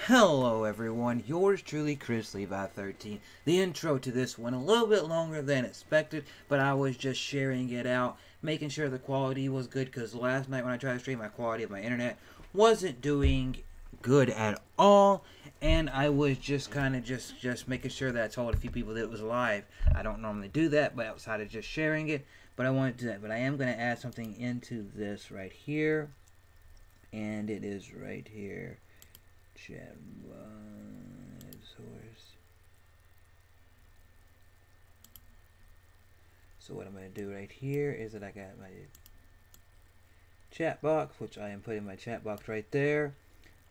Hello everyone, yours truly, Chrislevi13. The intro to this one a little bit longer than expected, but I was just sharing it out, making sure the quality was good, because last night when I tried to stream, my quality of my internet wasn't doing good at all, and I was just kind of just making sure that I told a few people that it was live. I don't normally do that, but outside of just sharing it, but I wanted to do that. But I am going to add something into this right here, and it is right here. Chat source. So what I'm going to do right here is that I got my chat box, which I am putting my chat box right there.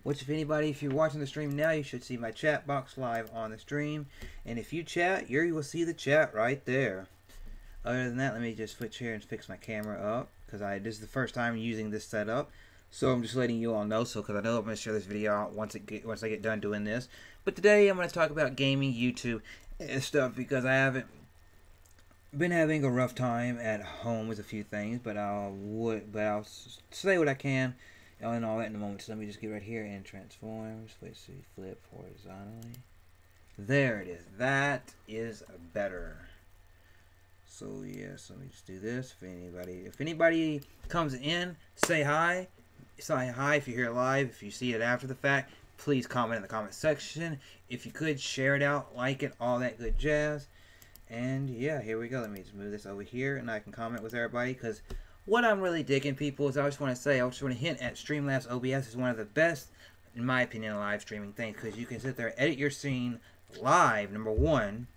Which, if you're watching the stream now, you should see my chat box live on the stream. And if you chat, you will see the chat right there. Other than that, let me just switch here and fix my camera up, because this is the first time using this setup. So I'm just letting you all know, because I know I'm going to share this video out once I get done doing this. But today I'm going to talk about gaming, YouTube, and stuff, because I haven't been having a rough time at home with a few things. But I'll say what I can and all that in a moment. So let me just get right here and transform. Let's see, flip horizontally. There it is. That is better. So yes, let me just do this. If anybody comes in, say hi. Say hi if you're here live. If you see it after the fact, please comment in the comment section. If you could, share it out, like it, all that good jazz. And yeah, here we go. Let me just move this over here, and I can comment with everybody. Because what I'm really digging, people, is I just want to hint at Streamlabs OBS is one of the best, in my opinion, live streaming things. Because you can sit there, edit your scene live, number one.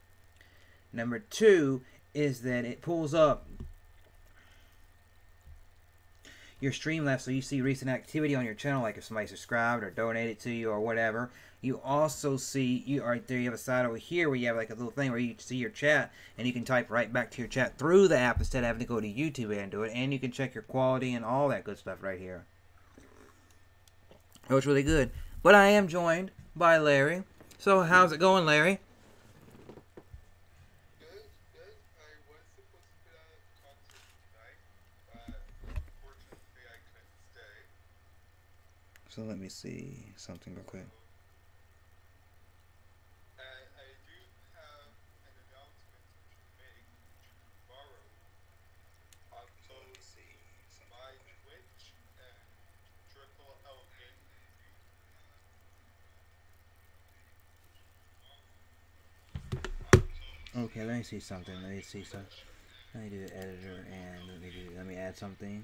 Number two is that it pulls up your Streamlabs, so you see recent activity on your channel, like if somebody subscribed or donated to you or whatever. You also see, right there, you have a side over here where you have like a little thing where you see your chat, and you can type right back to your chat through the app instead of having to go to YouTube and do it. And you can check your quality and all that good stuff right here. It was really good. But I am joined by Larry. So how's it going, Larry? So let me see something real quick. I do have an announcement to make tomorrow. Upload my Twitch and Triple L Gaming. Okay, let me see something. Let me do the editor, and let me add something.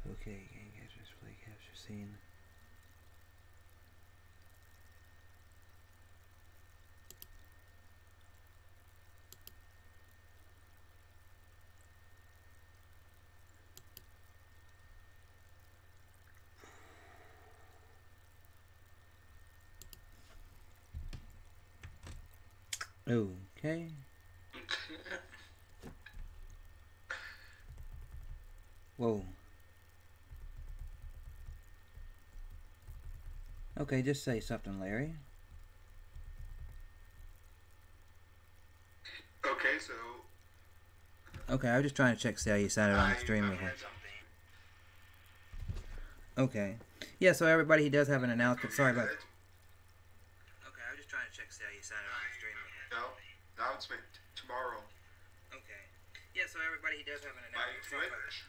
Okay, game capture, display capture scene. Okay. Whoa. Okay, just say something, Larry. Okay, so. Okay, I was just trying to see how you sounded on the stream. Okay. Yeah, so everybody, he does have an announcement. Sorry about that. Okay, I was just trying to see how you sounded on the stream. No, announcement tomorrow. Okay. Yeah, so everybody, he does have an announcement. My Twitch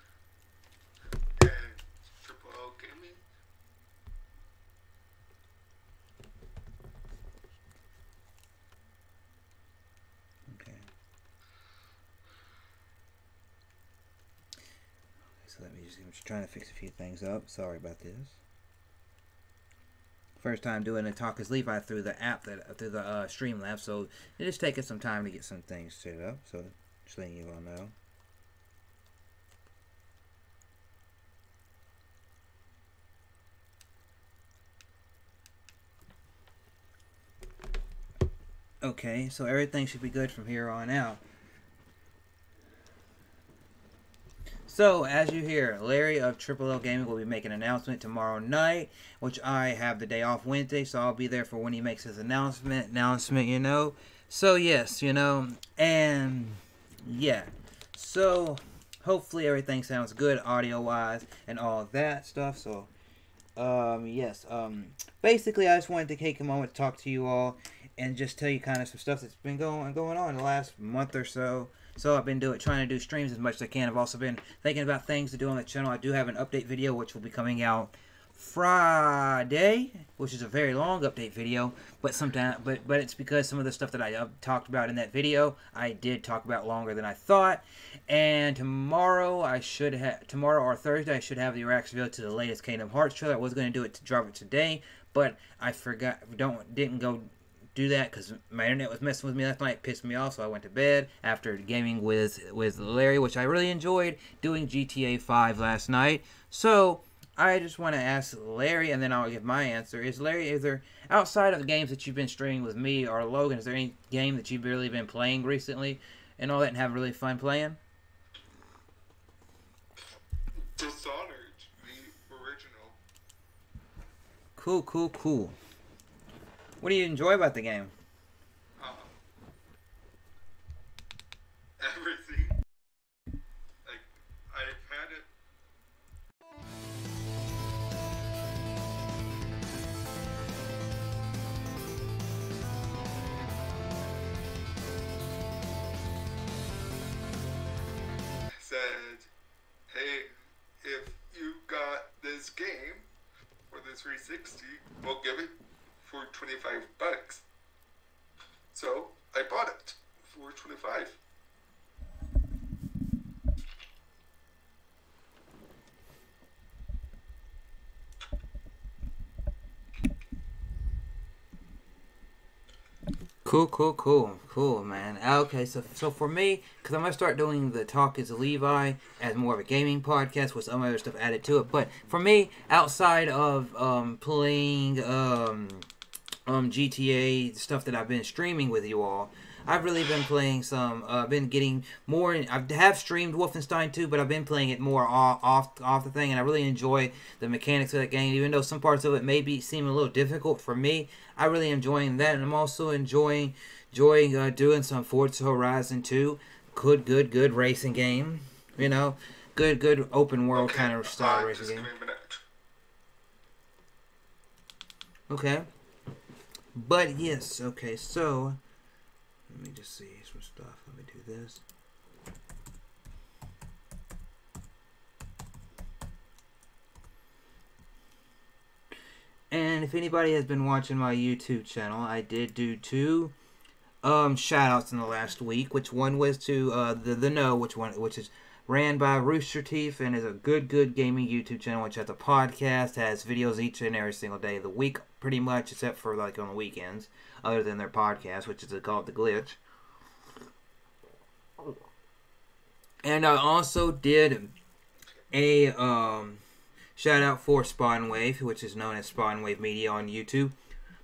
and Triple L Gaming. So I'm just trying to fix a few things up. Sorry about this. First time doing a talk as Levi through the app, through the Streamlabs, so it is taking some time to get some things set up. So just letting you all know. Okay, so everything should be good from here on out. So, as you hear, Larry of Triple L Gaming will be making an announcement tomorrow night, which I have the day off Wednesday, so I'll be there for when he makes his announcement, you know. So, yes, you know, and yeah. So hopefully everything sounds good audio wise and all that stuff. So yes. Basically, I just wanted to take a moment to talk to you all and just tell you kind of some stuff that's been going on in the last month or so. So I've been trying to do streams as much as I can. I've also been thinking about things to do on the channel. I do have an update video which will be coming out Friday, which is a very long update video, but it's because some of the stuff that I talked about in that video I did talk about longer than I thought. And tomorrow or Thursday I should have the reaction video to the latest Kingdom Hearts trailer. I was going to do it to drop it today, but I forgot. Didn't go do that because my internet was messing with me last night. It pissed me off, so I went to bed after gaming with Larry, which I really enjoyed doing GTA 5 last night. So I just want to ask Larry, and then I'll give my answer. Is there, outside of the games that you've been streaming with me or Logan, is there any game that you've really been playing recently and all that and have really fun playing? Dishonored, the original. Cool. What do you enjoy about the game? Everything. Like, I've had it. Said, hey, if you got this game for the 360, we'll give it for $25. So I bought it for $25. Cool, man. Okay, so for me, because I'm going to start doing the Talk is Levi as more of a gaming podcast with some other stuff added to it. But for me, outside of playing GTA stuff that I've been streaming with you all, I've really been playing some, been getting more, I have streamed Wolfenstein 2, but I've been playing it more off the thing, and I really enjoy the mechanics of that game, even though some parts of it seem a little difficult for me. I really enjoying that, and I'm also enjoying doing some Forza Horizon 2. Good racing game, you know, good open world kind of style racing game. Okay, but yes, okay, so let me just see some stuff. Let me do this. And if anybody has been watching my YouTube channel, I did do two shout-outs in the last week. Which one was to the Know, which is ran by Rooster Teeth and is a good gaming YouTube channel, which has a podcast, has videos each and every single day of the week, pretty much, except for like on the weekends, other than their podcast, which is called The Glitch. And I also did a shout out for Spawnwave, which is known as Spawnwave Media on YouTube.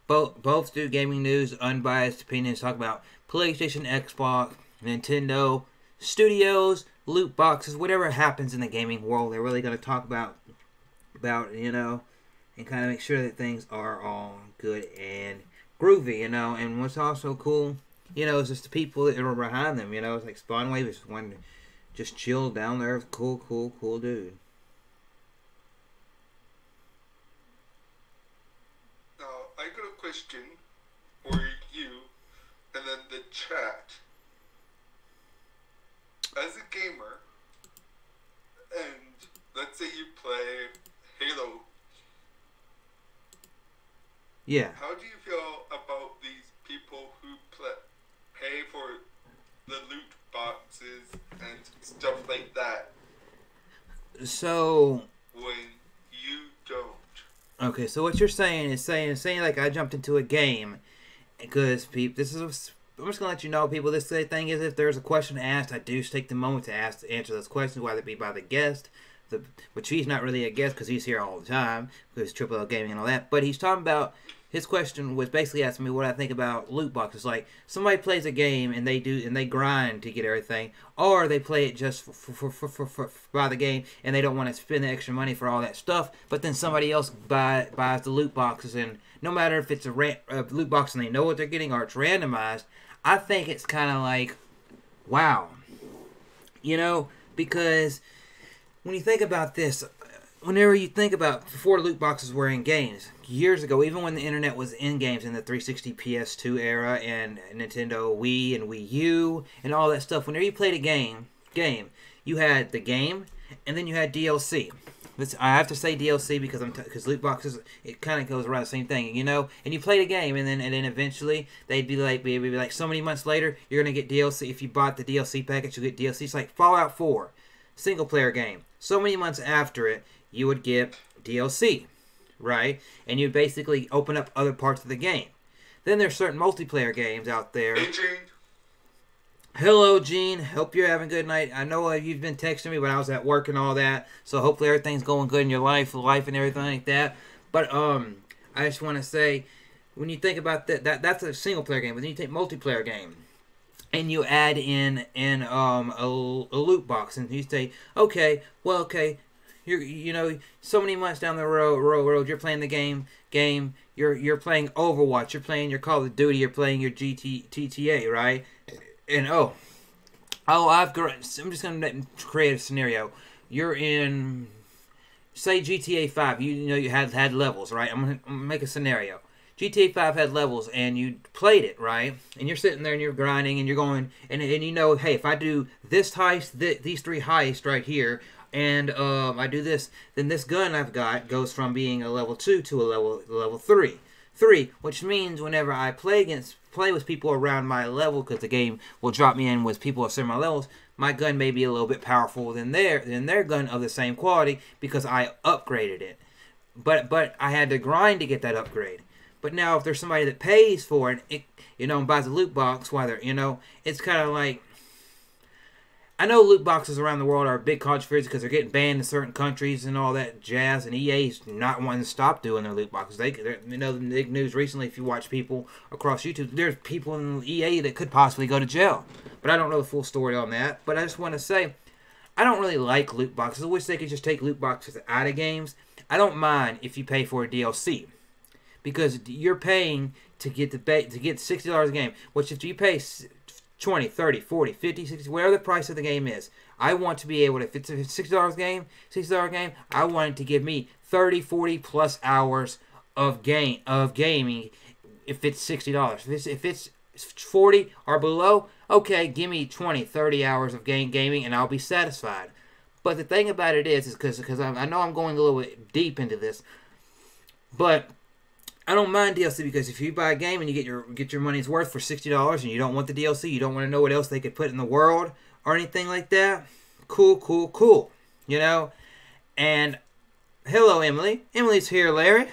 Both do gaming news, unbiased opinions, talk about PlayStation, Xbox, Nintendo, studios, loot boxes, whatever happens in the gaming world. They're really going to talk about you know, and kind of make sure that things are all good and groovy, you know. And what's also cool, you know, is just the people that are behind them, you know. It's like Spawnwave is one just chill down there, cool dude. Now, I got a question for you and then the chat. As a gamer, and let's say you play Halo. Yeah. How do you feel about these people who pay for the loot boxes and stuff like that? So when you don't. Okay, so what you're saying is saying like I jumped into a game because I'm just gonna let you know, people. This thing is, if there's a question asked, I do take the moment to answer those questions, whether it be by the guest, which he's not really a guest because he's here all the time because Triple L Gaming and all that. But he's talking about, his question was basically asking me what I think about loot boxes. Like, somebody plays a game and they grind to get everything, or they play it just for by the game and they don't want to spend the extra money for all that stuff. But then somebody else buys the loot boxes, and no matter if it's a loot box and they know what they're getting or it's randomized, I think it's kind of like, wow, You know, because when you think about this, whenever you think about before loot boxes were in games, years ago, even when the internet was in games in the 360 PS2 era and Nintendo Wii and Wii U and all that stuff, whenever you played a game, you had the game and then you had DLC. I have to say DLC because loot boxes, it kind of goes around the same thing, you know. And you played a game, and then eventually they'd be like so many months later you're gonna get DLC. If you bought the DLC package, you get DLC. It's like Fallout 4, single player game. So many months after it, you would get DLC, right? And you basically open up other parts of the game. Then there's certain multiplayer games out there. Hey, Gene. Hello, Gene. Hope you're having a good night. I know you've been texting me, but I was at work and all that. So hopefully everything's going good in your life and everything like that. But I just want to say, when you think about that's a single player game. But then you take multiplayer game, and you add in a loot box, and you say, okay, you know, so many months down the road, you're playing the game. You're playing Overwatch. You're playing your Call of Duty. You're playing your GTA, right? And I'm just gonna create a scenario. You're in, say, GTA 5. You know you had levels, right? I'm gonna make a scenario. GTA 5 had levels, and you played it, right? And you're sitting there and you're grinding, and you're going, and you know, hey, if I do this heist, these 3 heists right here, and I do this, then this gun I've got goes from being a level 2 to a level 3. Which means whenever I play with people around my level, because the game will drop me in with people of similar levels, my gun may be a little bit powerful than their gun of the same quality because I upgraded it. But I had to grind to get that upgrade. But now if there's somebody that pays for it, you know, and buys a loot box, you know, it's kind of like, I know loot boxes around the world are a big controversy because they're getting banned in certain countries and all that jazz, and EA's not wanting to stop doing their loot boxes. You know, the big news recently, if you watch people across YouTube, there's people in EA that could possibly go to jail. But I don't know the full story on that. But I just want to say, I don't really like loot boxes. I wish they could just take loot boxes out of games. I don't mind if you pay for a DLC, because you're paying to get $60 a game, which if you pay 20, 30, 40, 50, 60, whatever the price of the game is, I want to be able to, if it's a $60 game, I want it to give me 30, 40 plus hours of gaming if it's $60. If it's 40 or below, okay, give me 20, 30 hours of gaming and I'll be satisfied. But the thing about it is because I know I'm going a little bit deep into this, but I don't mind DLC, because if you buy a game and you get your money's worth for $60 and you don't want the DLC, you don't want to know what else they could put in the world or anything like that, cool, you know. And hello, Emily. Emily's here, Larry.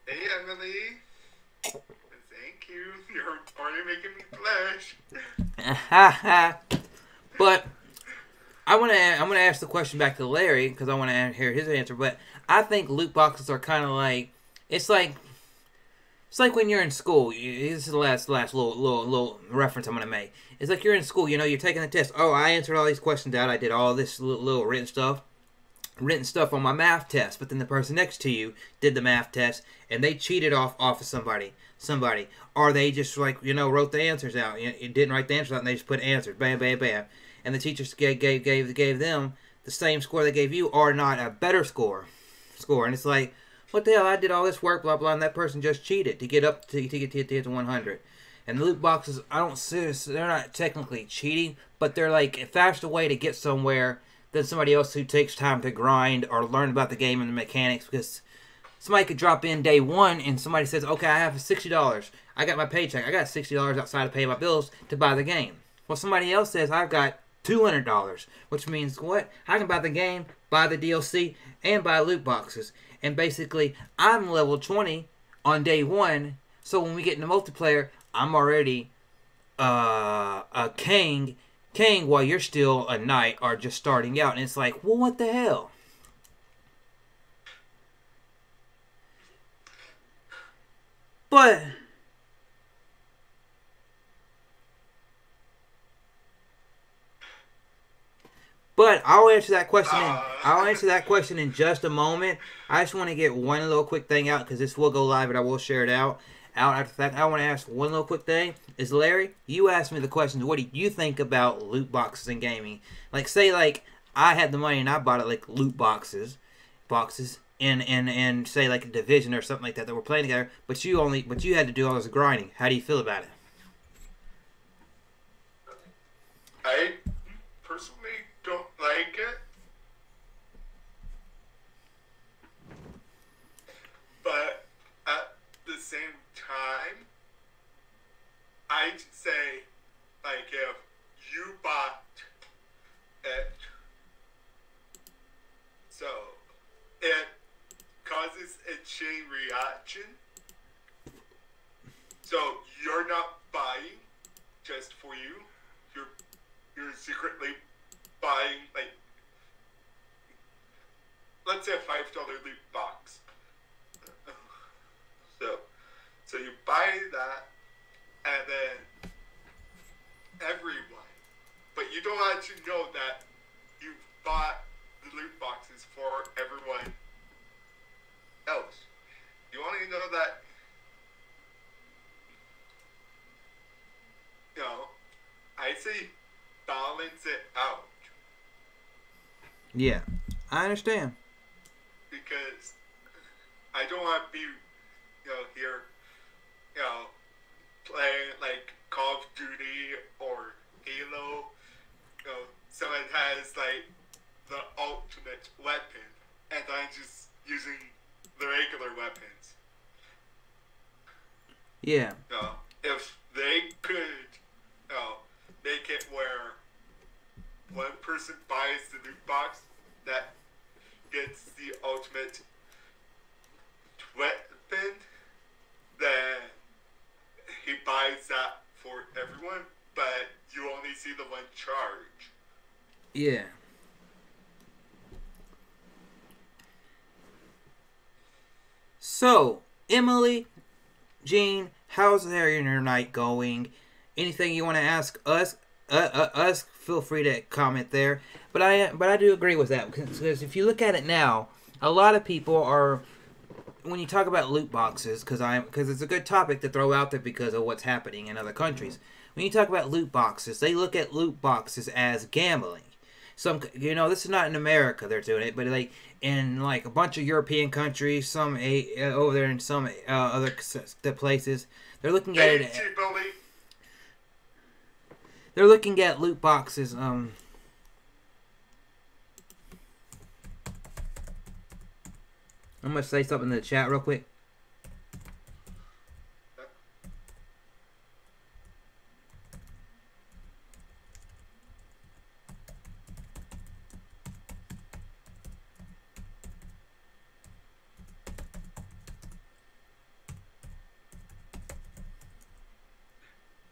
Hey, Emily. Thank you. You're already making me blush. But I'm gonna ask the question back to Larry because I want to hear his answer. But I think loot boxes are kind of like it's like when you're in school. This is the last little reference I'm gonna make. It's like you're in school. You know, you're taking the test. Oh, I answered all these questions out. I did all this little written stuff on my math test. But then the person next to you did the math test and they cheated off of somebody, or they just wrote the answers out. You didn't write the answers out and they just put answers. Bam, bam, bam. And the teachers gave them the same score they gave you, or not a better score. And it's like, what the hell? I did all this work, blah blah, and that person just cheated to get up to get to 100. And the loot boxes, I don't see, they're not technically cheating, but they're like a faster way to get somewhere than somebody else who takes time to grind or learn about the game and the mechanics. Because somebody could drop in day one and somebody says, okay, I have $60. I got my paycheck. I got $60 outside to pay my bills to buy the game. Well, somebody else says, I've got $200, which means what? I can buy the game, buy the DLC, and buy loot boxes. And basically, I'm level 20 on day one, so when we get into multiplayer, I'm already a king while you're still a knight or just starting out. And it's like, well, what the hell? But I'll answer that question in just a moment. I just want to get one little quick thing out because this will go live and I will share it out. out after that, I want to ask one little quick thing. Is Larry, you asked me the questions. What do you think about loot boxes in gaming? Like, say, like, I had the money and I bought it, like, loot boxes, and say, like, a Division or something like that we're playing together, but you had to do all this grinding. How do you feel about it? I personally don't like it. But at the same time, I'd say, like, if you bought it, so it causes a chain reaction. So you're not buying just for you. You're secretly buying, like, let's say a $5 loot box. So you buy that, and then everyone, but you don't actually know that you bought the loot boxes for everyone else. You only know that, you know, I say balance it out. Yeah, I understand. Because I don't want to be, here, playing like Call of Duty or Halo. Someone has like the ultimate weapon, and I'm just using the regular weapons. Yeah. If they could, make it where one person buys the loot box that gets the ultimate weapon, then he buys that for everyone, but you only see the one charge. Yeah. So, Emily, Jean, how's your night going? Anything you want to ask us? Feel free to comment there. But I do agree with that, because if you look at it now, a lot of people are, when you talk about loot boxes, because it's a good topic to throw out there because of what's happening in other countries. When you talk about loot boxes, they look at loot boxes as gambling. This is not in America they're doing it, but like in like a bunch of European countries, some over there in some other places, they're looking at it. They're looking at loot boxes. I'm gonna say something in the chat real quick.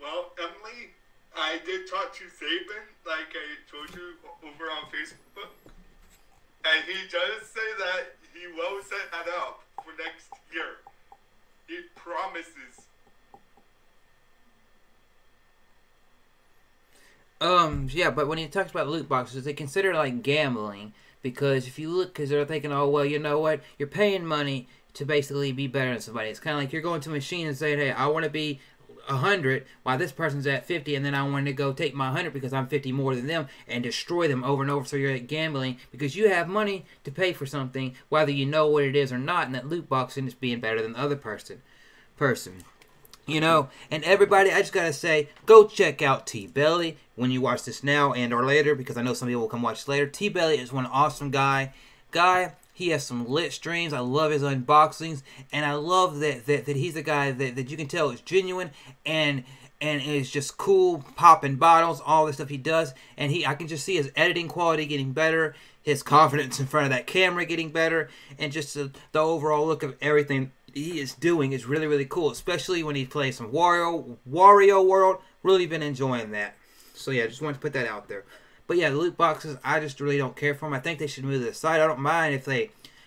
Well, Emily, I did talk to Saban, like I told you, over on Facebook, and he does say that he will set that up for next year. He promises. Yeah, but when he talks about loot boxes, they consider it like gambling, because if you look, because they're thinking, oh, well, you know what, you're paying money to basically be better than somebody. It's kind of like you're going to a machine and saying, hey, I want to be 100 while this person's at 50, and then I want to go take my 100 because I'm 50 more than them and destroy them over and over. So you're gambling because you have money to pay for something, whether you know what it is or not, and that loot box is being better than the other person. And everybody, I just gotta say, go check out T-Belly when you watch this now and or later, because I know some people will come watch this later. T-Belly is one awesome guy. He has some lit streams. I love his unboxings, and I love that he's a guy that you can tell is genuine and is just cool, popping bottles, all the stuff he does. And I can just see his editing quality getting better, his confidence in front of that camera getting better, and just the overall look of everything he is doing is really, really cool, especially when he plays some Wario World. Really been enjoying that. So yeah, just wanted to put that out there. But yeah, the loot boxes, I just really don't care for them. I think they should move to the side. I don't mind if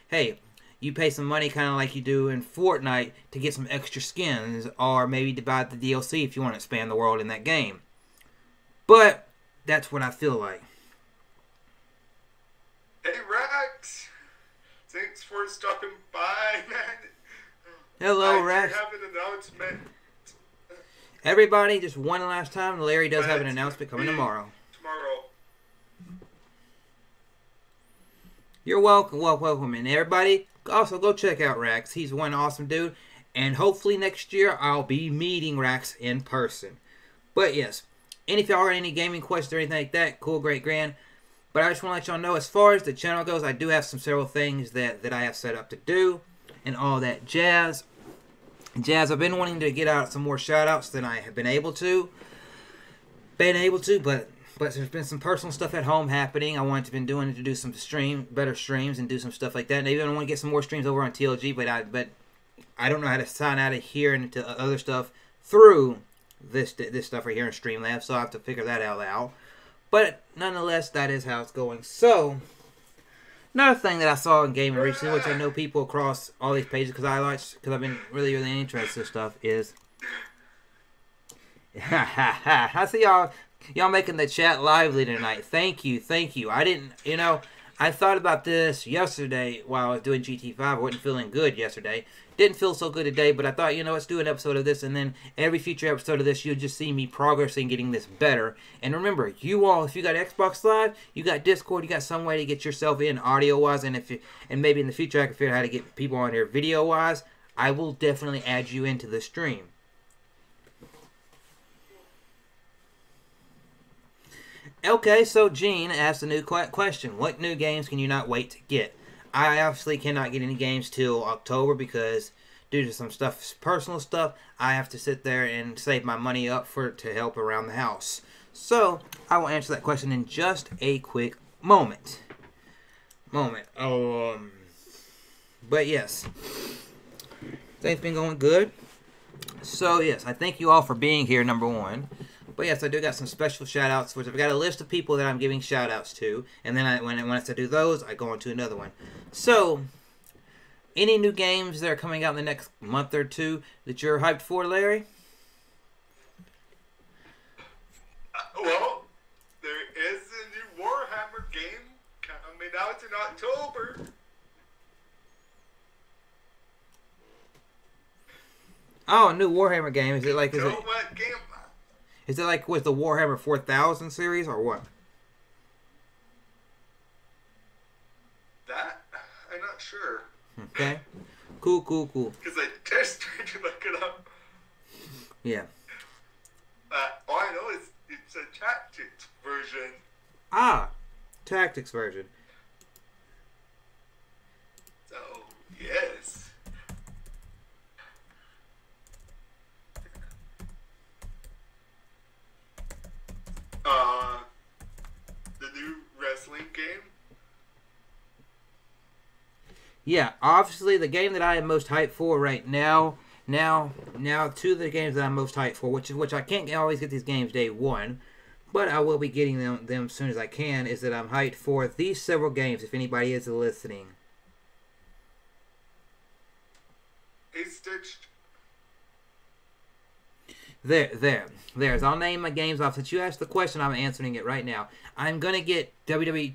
hey, you pay some money kind of like you do in Fortnite to get some extra skins, or maybe to buy the DLC if you want to expand the world in that game. But that's what I feel like. Hey Rex, thanks for stopping by, man. Hello, I Rex. have an announcement. Everybody, just one last time. Larry does But have an it's announcement coming gonna be tomorrow. Tomorrow. You're welcome, welcome, and everybody. Also, go check out Rex. He's one awesome dude, and hopefully next year I'll be meeting Rex in person. But yes, and if y'all got any gaming questions or anything like that, cool, great, grand. But I just want to let y'all know, as far as the channel goes, I do have several things that I have set up to do, and all that jazz. I've been wanting to get out some more shout-outs than I have been able to. But there's been some personal stuff at home happening. I wanted to do some better streams and do some stuff like that. And even I want to get some more streams over on TLG, but I don't know how to sign out of here and into other stuff through this stuff right here in Streamlabs, so I have to figure that out. But nonetheless, that is how it's going. So another thing that I saw in gaming recently, which I know people across all these pages because I've been really interested in stuff, is I see y'all making the chat lively tonight. Thank you. I didn't, I thought about this yesterday while I was doing GT5. I wasn't feeling good yesterday. Didn't feel so good today, but I thought, let's do an episode of this, and then every future episode of this, you'll just see me progressing, getting this better. And remember, you all, if you got Xbox Live, you got Discord, you got some way to get yourself in audio-wise, and maybe in the future I can figure out how to get people on here video-wise, I will definitely add you into the stream. Okay, so Gene asked a new question. What new games can you not wait to get? I obviously cannot get any games till October because due to some personal stuff, I have to sit there and save my money up to help around the house. So, I will answer that question in just a quick moment. But yes, things been going good. So yes, I thank you all for being here, number one. But yes, I do got some special shout-outs, which I've got a list of people that I'm giving shout-outs to. And then once I do those, I go on to another one. So, any new games that are coming out in the next month or two that you're hyped for, Larry? Well, there is a new Warhammer game coming out in October. Oh, a new Warhammer game. Is it like... What game? Is it like with the Warhammer 4000 series or what? That? I'm not sure. Okay. Cool. Because I just tried to look it up. Yeah. All I know is it's a tactics version. Ah, tactics version. So, yes. The new wrestling game. Yeah, obviously the game that I am most hyped for right now, two of the games that I'm most hyped for, which I can't always get these games day one, but I will be getting them as soon as I can, is that I'm hyped for these several games, if anybody is listening. Hey, Stitch. There's. I'll name my games off. Since you asked the question, I'm answering it right now. I'm going to get WWE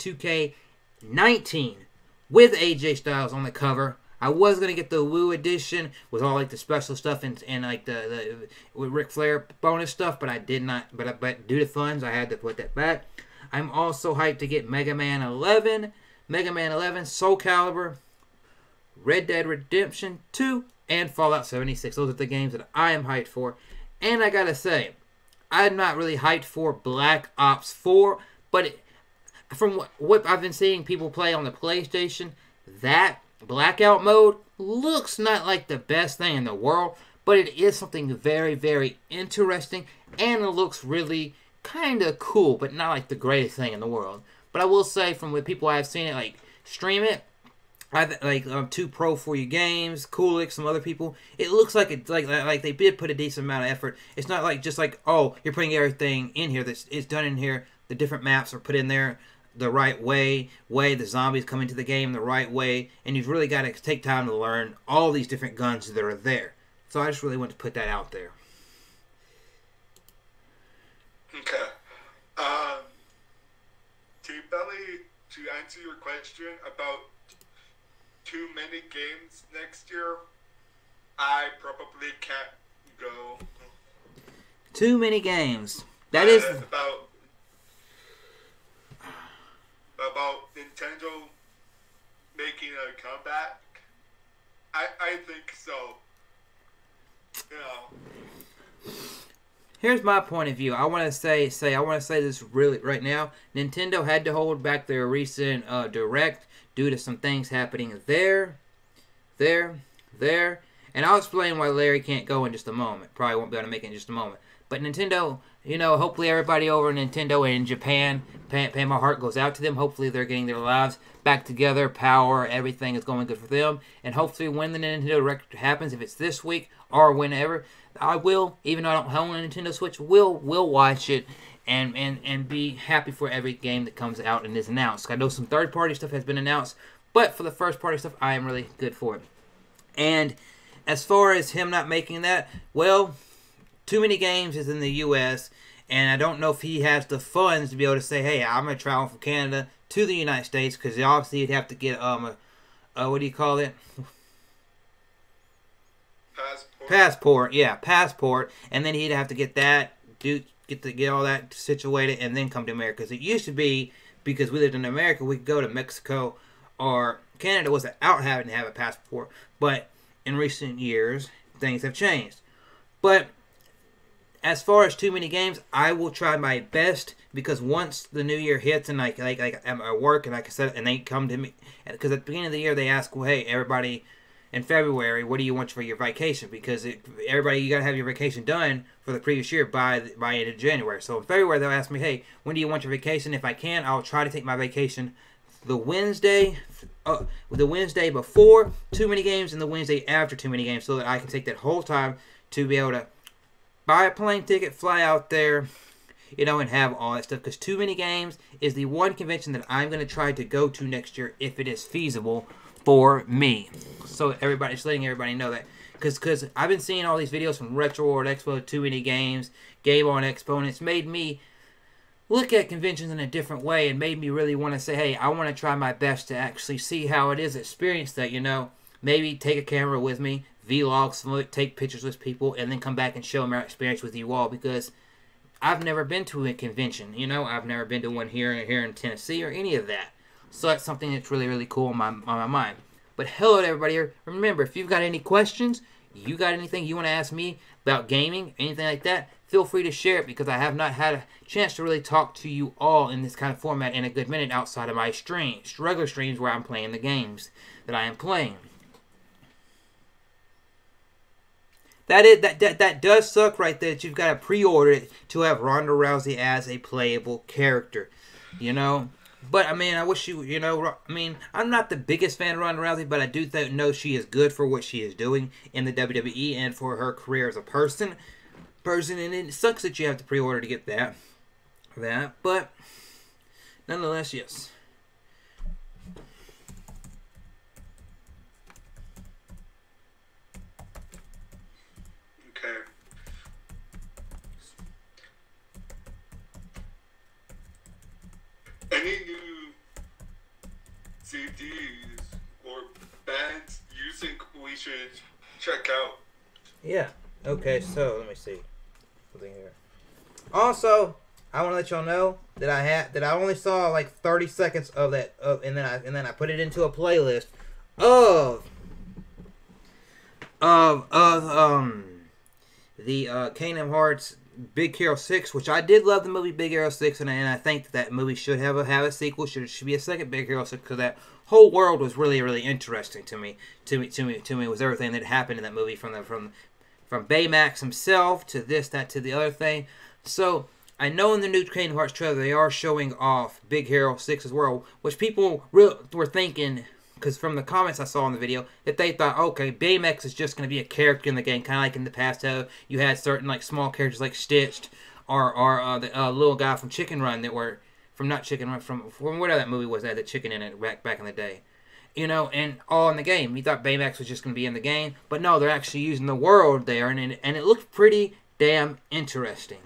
2K19 with AJ Styles on the cover. I was going to get the Woo edition with all like the special stuff and like the with Ric Flair bonus stuff, but I did not. But due to funds, I had to put that back. I'm also hyped to get Mega Man 11, Soul Calibur, Red Dead Redemption 2, and Fallout 76. Those are the games that I am hyped for. And I gotta say, I'm not really hyped for Black Ops 4, but from what I've been seeing people play on the PlayStation, that blackout mode looks not like the best thing in the world, but it is something very, very interesting, and it looks really kind of cool, but not like the greatest thing in the world. But I will say, from the people I've seen it like stream it, like 2 Pro for You Games, Kulik, some other people. It looks like it's like they did put a decent amount of effort. It's not like just like, oh, you're putting everything in here that's it's done in here. The different maps are put in there the right way. The zombies come into the game the right way, and you've really got to take time to learn all these different guns that are there. So I just really want to put that out there. Okay. T-Belly, to answer your question about too many games next year, I probably can't go. Too many games. That is about Nintendo making a comeback. I think so. You know. Here's my point of view. I want to say this really right now. Nintendo had to hold back their recent direct due to some things happening there, and I'll explain why Larry can't go in just a moment. Probably won't be able to make it in just a moment. But Nintendo, you know, hopefully everybody over in Nintendo in Japan, my heart goes out to them. Hopefully they're getting their lives back together, power, everything is going good for them. And hopefully when the Nintendo Direct happens, if it's this week or whenever, I will, even though I don't own a Nintendo Switch, will watch it and be happy for every game that comes out and is announced. I know some third-party stuff has been announced, but for the first-party stuff, I am really good for it. And as far as him not making that, well, too many games is in the U.S., and I don't know if he has the funds to be able to say, hey, I'm going to travel from Canada to the United States, because obviously he'd have to get, what do you call it? Passport, yeah, passport, and then he'd have to get that, get all that situated, and then come to America. Because it used to be, because we lived in America, we could go to Mexico or Canada without having to have a passport. But in recent years, things have changed. But as far as too many games, I will try my best, because once the new year hits and like I'm at work and like I said, and they come to me, because at the beginning of the year they ask, well, hey, everybody, in February, what do you want for your vacation? Because everybody, you gotta have your vacation done for the previous year by end of January. So in February they'll ask me, hey, when do you want your vacation? If I can, I'll try to take my vacation the Wednesday before Too Many Games and the Wednesday after Too Many Games, so that I can take that whole time to be able to buy a plane ticket, fly out there, you know, and have all that stuff. Because Too Many Games is the one convention that I'm going to try to go to next year if it is feasible for me. So everybody, just letting everybody know that. Because I've been seeing all these videos from Retro World Expo, Too Many Games, Game On Expo, and it's made me look at conventions in a different way and made me really want to say, hey, I want to try my best to actually see how it is, experience that, you know. Maybe take a camera with me, vlog some of it, take pictures with people, and then come back and show them our experience with you all, because I've never been to a convention, you know. I've never been to one here in Tennessee or any of that. So that's something that's really, really cool on my mind. But hello to everybody here. Remember, if you've got any questions, you got anything you want to ask me about gaming, anything like that, feel free to share it, because I have not had a chance to really talk to you all in this kind of format in a good minute outside of my streams, regular streams where I'm playing the games that I am playing. That does suck right there, that you've got to pre-order it to have Ronda Rousey as a playable character, you know. But, I mean, I wish you know, I mean, I'm not the biggest fan of Ronda Rousey, but I do know she is good for what she is doing in the WWE and for her career as a person, and it sucks that you have to pre-order to get that, but, nonetheless, yes. Okay. Any new CDs or bands you think we should check out? Yeah. Okay, so let me see. Something here. Also, I want to let y'all know that I only saw like 30 seconds of that, and then I put it into a playlist of the Kingdom Hearts Big Hero 6, which I did love the movie Big Hero 6, and I think that movie should have a sequel. Should be a second Big Hero 6, because that whole world was really, really interesting to me. To me was everything that happened in that movie, from Baymax himself to this, that, to the other thing. So I know in the new Kingdom Hearts trailer they are showing off Big Hero 6's world, which people were thinking, because from the comments I saw in the video, that they thought, okay, Baymax is just going to be a character in the game, kind of like in the past how you had certain like small characters like Stitched or the little guy from Chicken Run that were from whatever that movie was that had the chicken in it back in the day, you know, and all in the game. You thought Baymax was just going to be in the game, but no, they're actually using the world there, and it looked pretty damn interesting.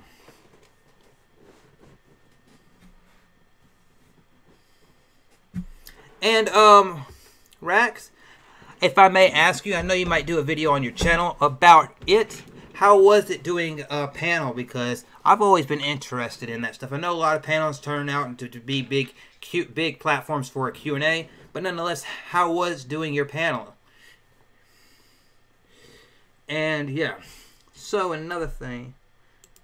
And Rax, if I may ask you, I know you might do a video on your channel about it. How was it doing a panel? Because I've always been interested in that stuff. I know a lot of panels turn out to be big platforms for a Q&A, but nonetheless, how was doing your panel? And yeah, so another thing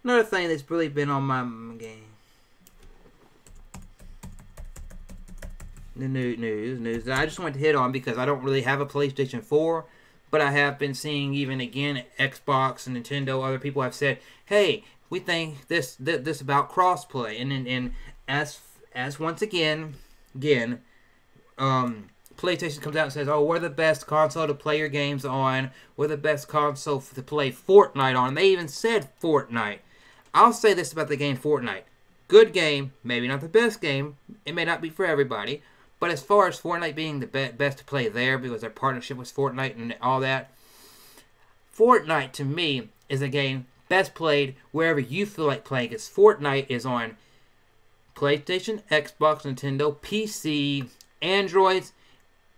that's really been on my game. The news that I just wanted to hit on because I don't really have a PlayStation 4, but I have been seeing even again Xbox and Nintendo. Other people have said, "Hey, we think this about crossplay," and as once again, PlayStation comes out and says, "Oh, we're the best console to play your games on. We're the best console to play Fortnite on." And they even said Fortnite. I'll say this about the game Fortnite: good game, maybe not the best game. It may not be for everybody. But as far as Fortnite being the best to play there because their partnership with Fortnite and all that, Fortnite to me is a game best played wherever you feel like playing. Because Fortnite is on PlayStation, Xbox, Nintendo, PC, Androids,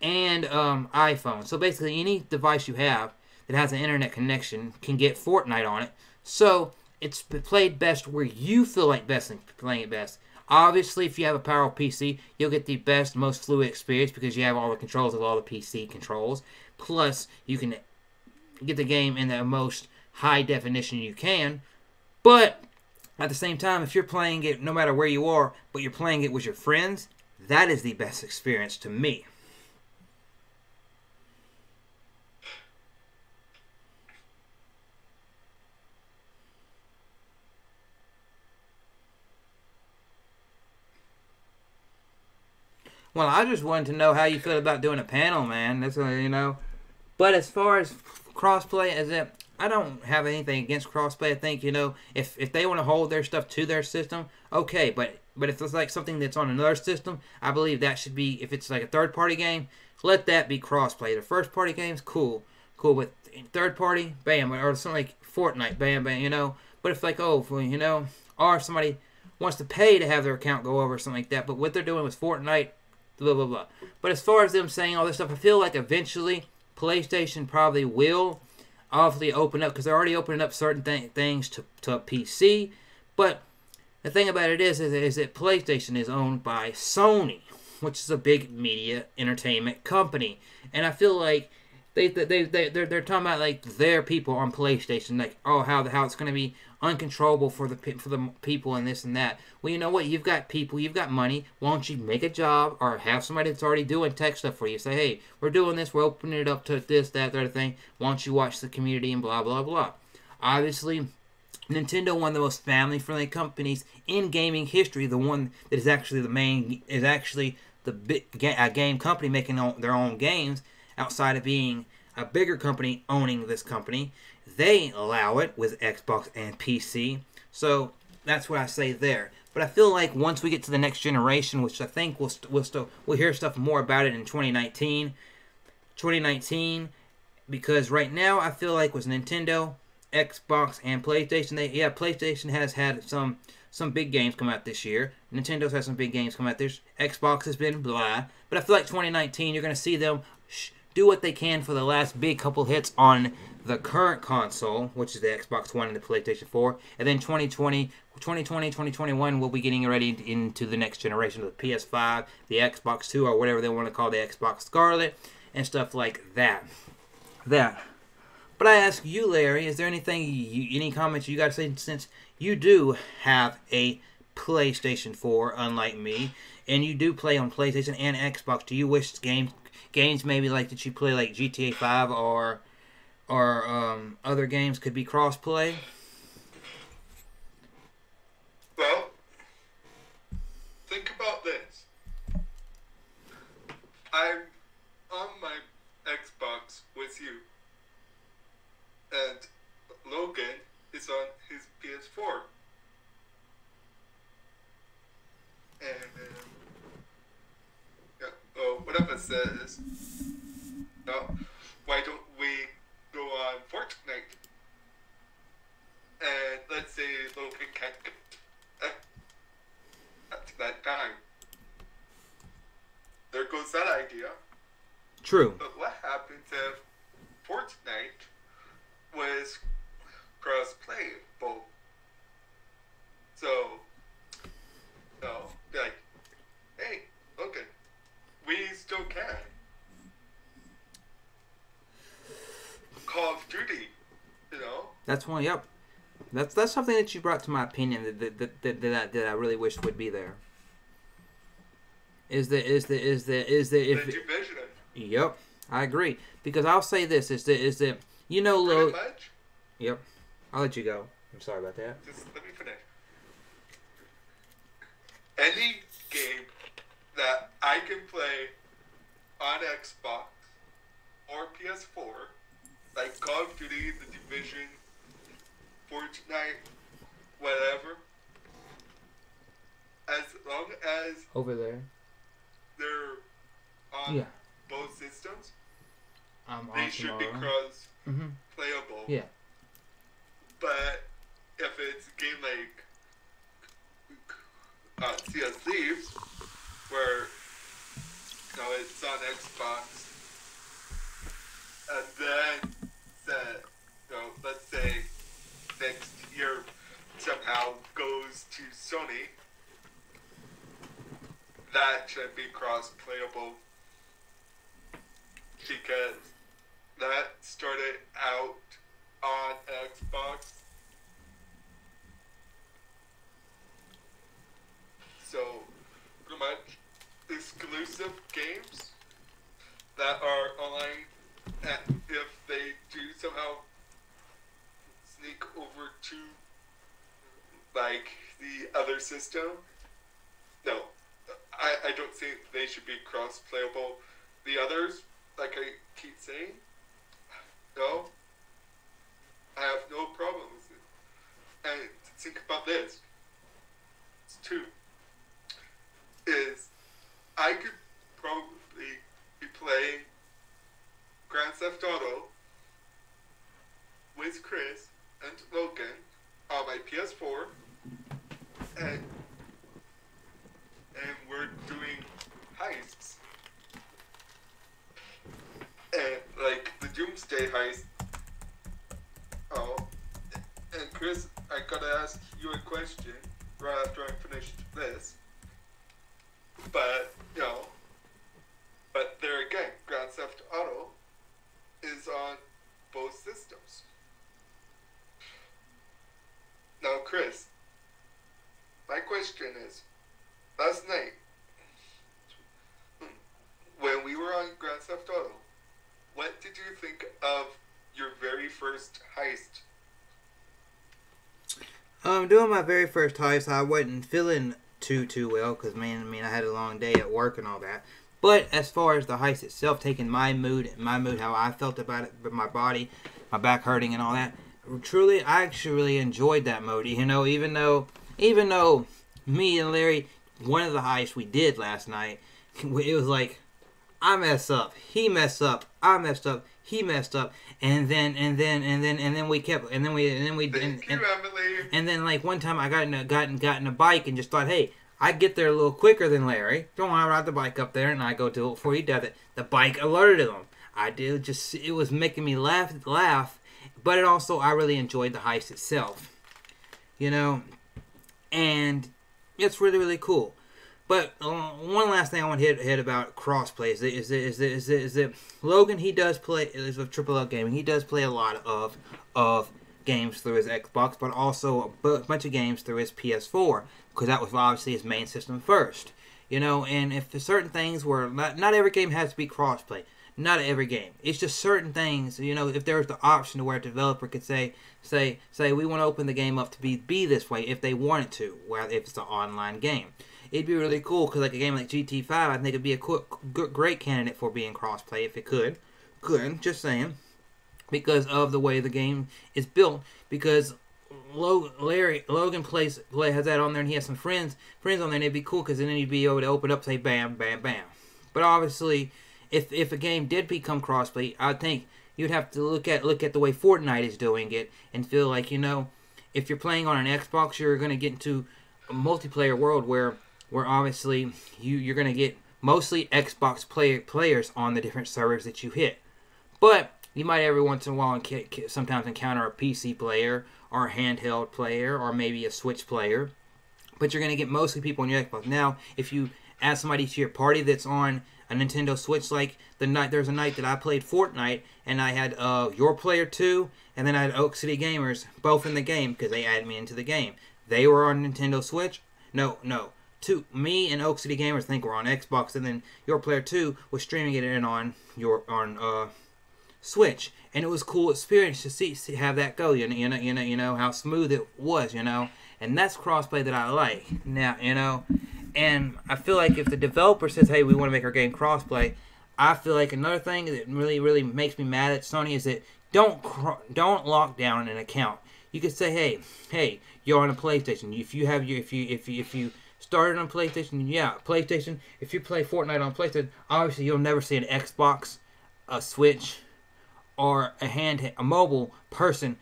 and iPhone. So basically any device you have that has an internet connection can get Fortnite on it. So it's played best where you feel like best and playing it best. Obviously, if you have a powerful PC, you'll get the best, most fluid experience because you have all the controls of all the PC controls. Plus, you can get the game in the most high definition you can. But at the same time, if you're playing it no matter where you are, but you're playing it with your friends, that is the best experience to me. Well, I just wanted to know how you feel about doing a panel, man. That's But as far as crossplay, I don't have anything against crossplay. I think if they want to hold their stuff to their system, okay. But if it's like something that's on another system, I believe that should be. If it's like a third party game, let that be crossplay. The first party games, cool. With third party, bam, or something like Fortnite, bam. But if like or if somebody wants to pay to have their account go over or something like that. But what they're doing with Fortnite. Blah, blah, blah. But as far as them saying all this stuff, I feel like eventually PlayStation probably will obviously open up because they're already opening up certain things to PC. But the thing about it is that PlayStation is owned by Sony, which is a big media entertainment company. And I feel like they're talking about like their people on PlayStation, like how it's going to be uncontrollable for the people and this and that. Well, you know what? You've got people, you've got money. Why don't you make a job or have somebody that's already doing tech stuff for you? Say, hey, we're doing this. We're opening it up to this, that, the other thing. Why don't you watch the community and blah blah blah. Obviously, Nintendo, one of the most family-friendly companies in gaming history. The one that is actually the big game company making their own games outside of being a bigger company owning this company. They allow it with Xbox and PC. So that's what I say there. But I feel like once we get to the next generation, which I think we'll hear stuff more about it in 2019, because right now I feel like with Nintendo, Xbox, and PlayStation, PlayStation has had some big games come out this year. Nintendo's had some big games come out this. Xbox has been blah. But I feel like 2019, you're going to see them do what they can for the last big couple hits on the current console, which is the Xbox One and the PlayStation 4. And then 2020, 2021, we'll be getting ready into the next generation of the PS5, the Xbox 2, or whatever they want to call the Xbox Scarlet, and stuff like that. But I ask you, Larry, is there any comments you got to say, since you do have a PlayStation 4, unlike me, and you do play on PlayStation and Xbox? Do you wish games maybe like that you play like GTA 5 or other games could be cross-play? Well, think about this. I'm on my Xbox with you, and Logan is on his PS4. And whatever says, why don't we go on Fortnite? And let's say Logan can't get at that time. There goes that idea. True. But what happens Fortnite was cross-playable. So, like, hey, okay, we still can. Call of Duty, That's one. Yep. That's something that you brought to my opinion that I really wish would be there. Is the if division. Yep, I agree, because I'll say this is the Pretty much. Yep, I'll let you go. I'm sorry about that. Just let me finish. Any game that I can play on Xbox or PS4, like Call of Duty, The Division, Fortnite, whatever, as long as Over there. they're on both systems, they should be cross-playable. Yeah. But if it's a game like Sea of Thieves, where it's on Xbox, and then let's say next year somehow goes to Sony, that should be cross-playable, because that started out on Xbox. So, pretty much exclusive games that are online, and if they do somehow sneak over to like the other system, no, I don't think they should be cross-playable. The others, like I keep saying, no, I have no problem with it. And think about this. It's two. Is I could probably be playing Grand Theft Auto with Chris and Logan on my PS4, and we're doing heists. And like the Doomsday heist. Oh, and Chris, I gotta ask you a question right after I finished this. But, but there again, Grand Theft Auto is on both systems. Now, Chris, my question is, last night, when we were on Grand Theft Auto, what did you think of your very first heist? Doing my very first heist, I wasn't feeling too well, because I had a long day at work and all that. But as far as the heist itself, taking my mood, how I felt about it, my body, my back hurting and all that, truly, I actually really enjoyed that mode. Even though me and Larry, one of the heists we did last night, it was like, I mess up, he messed up, I messed up, he messed up, and then we kept, and then like one time I got in a bike and just thought, hey, I get there a little quicker than Larry. Don't want to ride the bike up there, and I go do it before he does it. The bike alerted him. It was making me laugh, but it also, I really enjoyed the heist itself, and it's really, really cool. But one last thing I want to hit about crossplay is that Logan, he does play, is with Triple L Gaming, he does play a lot of games through his Xbox, but also a bunch of games through his PS4, because that was obviously his main system first. And if there's certain things where not every game has to be crossplay, not every game. It's just certain things, if there was the option to where a developer could say we want to open the game up to be this way if they wanted to, if it's an online game. It'd be really cool, because like a game like GT5, I think it'd be a great candidate for being crossplay if it could. Just saying. Because of the way the game is built. Because Logan has that on there, and he has some friends on there, and it'd be cool, because then he'd be able to open up, say bam, bam, bam. But obviously, if a game did become crossplay, I think you'd have to look at the way Fortnite is doing it, and feel like, if you're playing on an Xbox, you're going to get into a multiplayer world where obviously you're going to get mostly Xbox players on the different servers that you hit. But You might every once in a while sometimes encounter a PC player or a handheld player or maybe a Switch player. But you're going to get mostly people on your Xbox. Now, if you add somebody to your party that's on a Nintendo Switch, like there's a night that I played Fortnite, and I had your player 2, and then I had Oak City Gamers, both in the game, because they added me into the game. They were on Nintendo Switch. No. Me and Oak City Gamers think we're on Xbox, and then your player 2 was streaming it in on Switch, and it was a cool experience to see have that go. You know how smooth it was. And that's crossplay that I like. Now, and I feel like if the developer says, hey, we want to make our game crossplay, I feel like another thing that really, really makes me mad at Sony is that don't lock down an account. You could say, hey, you're on a PlayStation. If you started on PlayStation, PlayStation. If you play Fortnite on PlayStation, obviously you'll never see an Xbox, a Switch, or a mobile person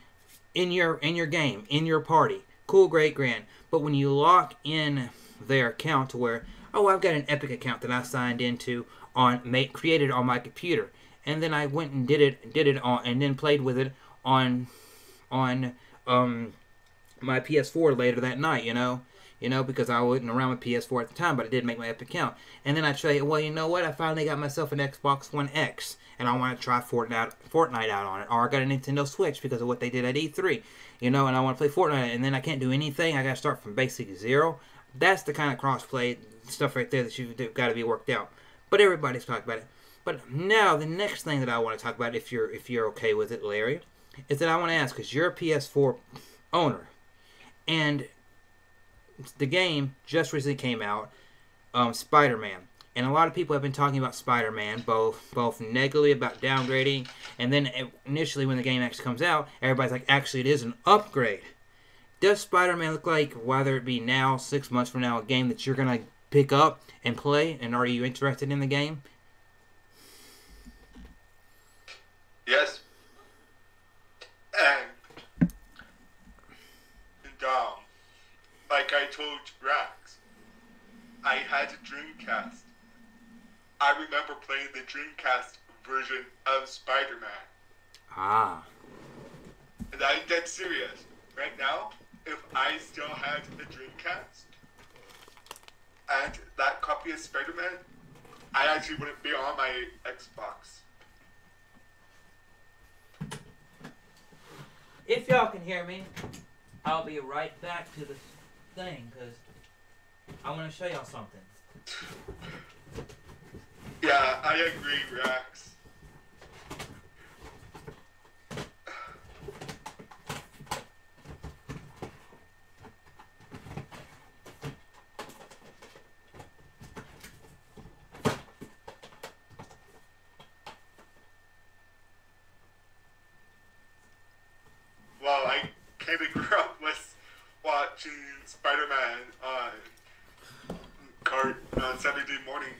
in your game, in your party. Cool, great, grand. But when you lock in their account to where, I've got an Epic account that I signed into created on my computer, and then I went and did it on, and then played with it on my PS4 later that night, because I wasn't around with PS4 at the time, but I did make my Epic account. And then I say, well, you know what? I finally got myself an Xbox One X, and I want to try Fortnite out on it. Or I got a Nintendo Switch because of what they did at E3, and I want to play Fortnite, and then I can't do anything. I got to start from basic zero. That's the kind of crossplay stuff right there that you've got to be worked out. But everybody's talking about it. But now the next thing that I want to talk about, if you're okay with it, Larry, is that I want to ask, because you're a PS4 owner, and the game just recently came out, Spider-Man. And a lot of people have been talking about Spider-Man, both negatively about downgrading, and then initially when the game actually comes out, everybody's like, actually it is an upgrade. Does Spider-Man look like, whether it be now, 6 months from now, a game that you're going to pick up and play? And are you interested in the game? Yes. And like I told Rax, I had a Dreamcast. I remember playing the Dreamcast version of Spider-Man. Ah. And I'm dead serious. Right now, if I still had a Dreamcast and that copy of Spider-Man, I actually wouldn't be on my Xbox. If y'all can hear me, I'll be right back to the thing, because I want to show y'all something. Yeah, I agree, Rax. Well, I kind of grew up with watching Spider-Man on Saturday morning.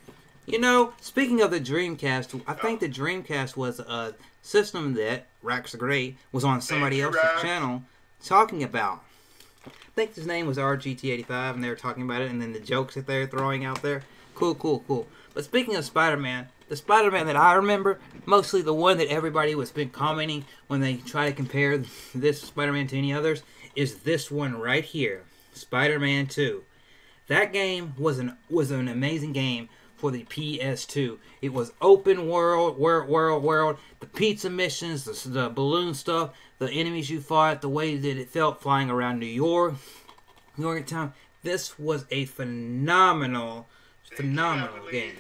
Speaking of the Dreamcast, I think the Dreamcast was a system that Rax the Great was on somebody else's channel talking about. I think his name was RGT85, and they were talking about it, and then the jokes that they're throwing out there. Cool. But speaking of Spider-Man, the Spider-Man that I remember, mostly the one that everybody was been commenting when they try to compare this Spider-Man to any others, is this one right here, Spider-Man 2. That game was an amazing game for the PS2. It was open world, the pizza missions, the balloon stuff, the enemies you fought, the way that it felt flying around New York at time. This was a phenomenal game.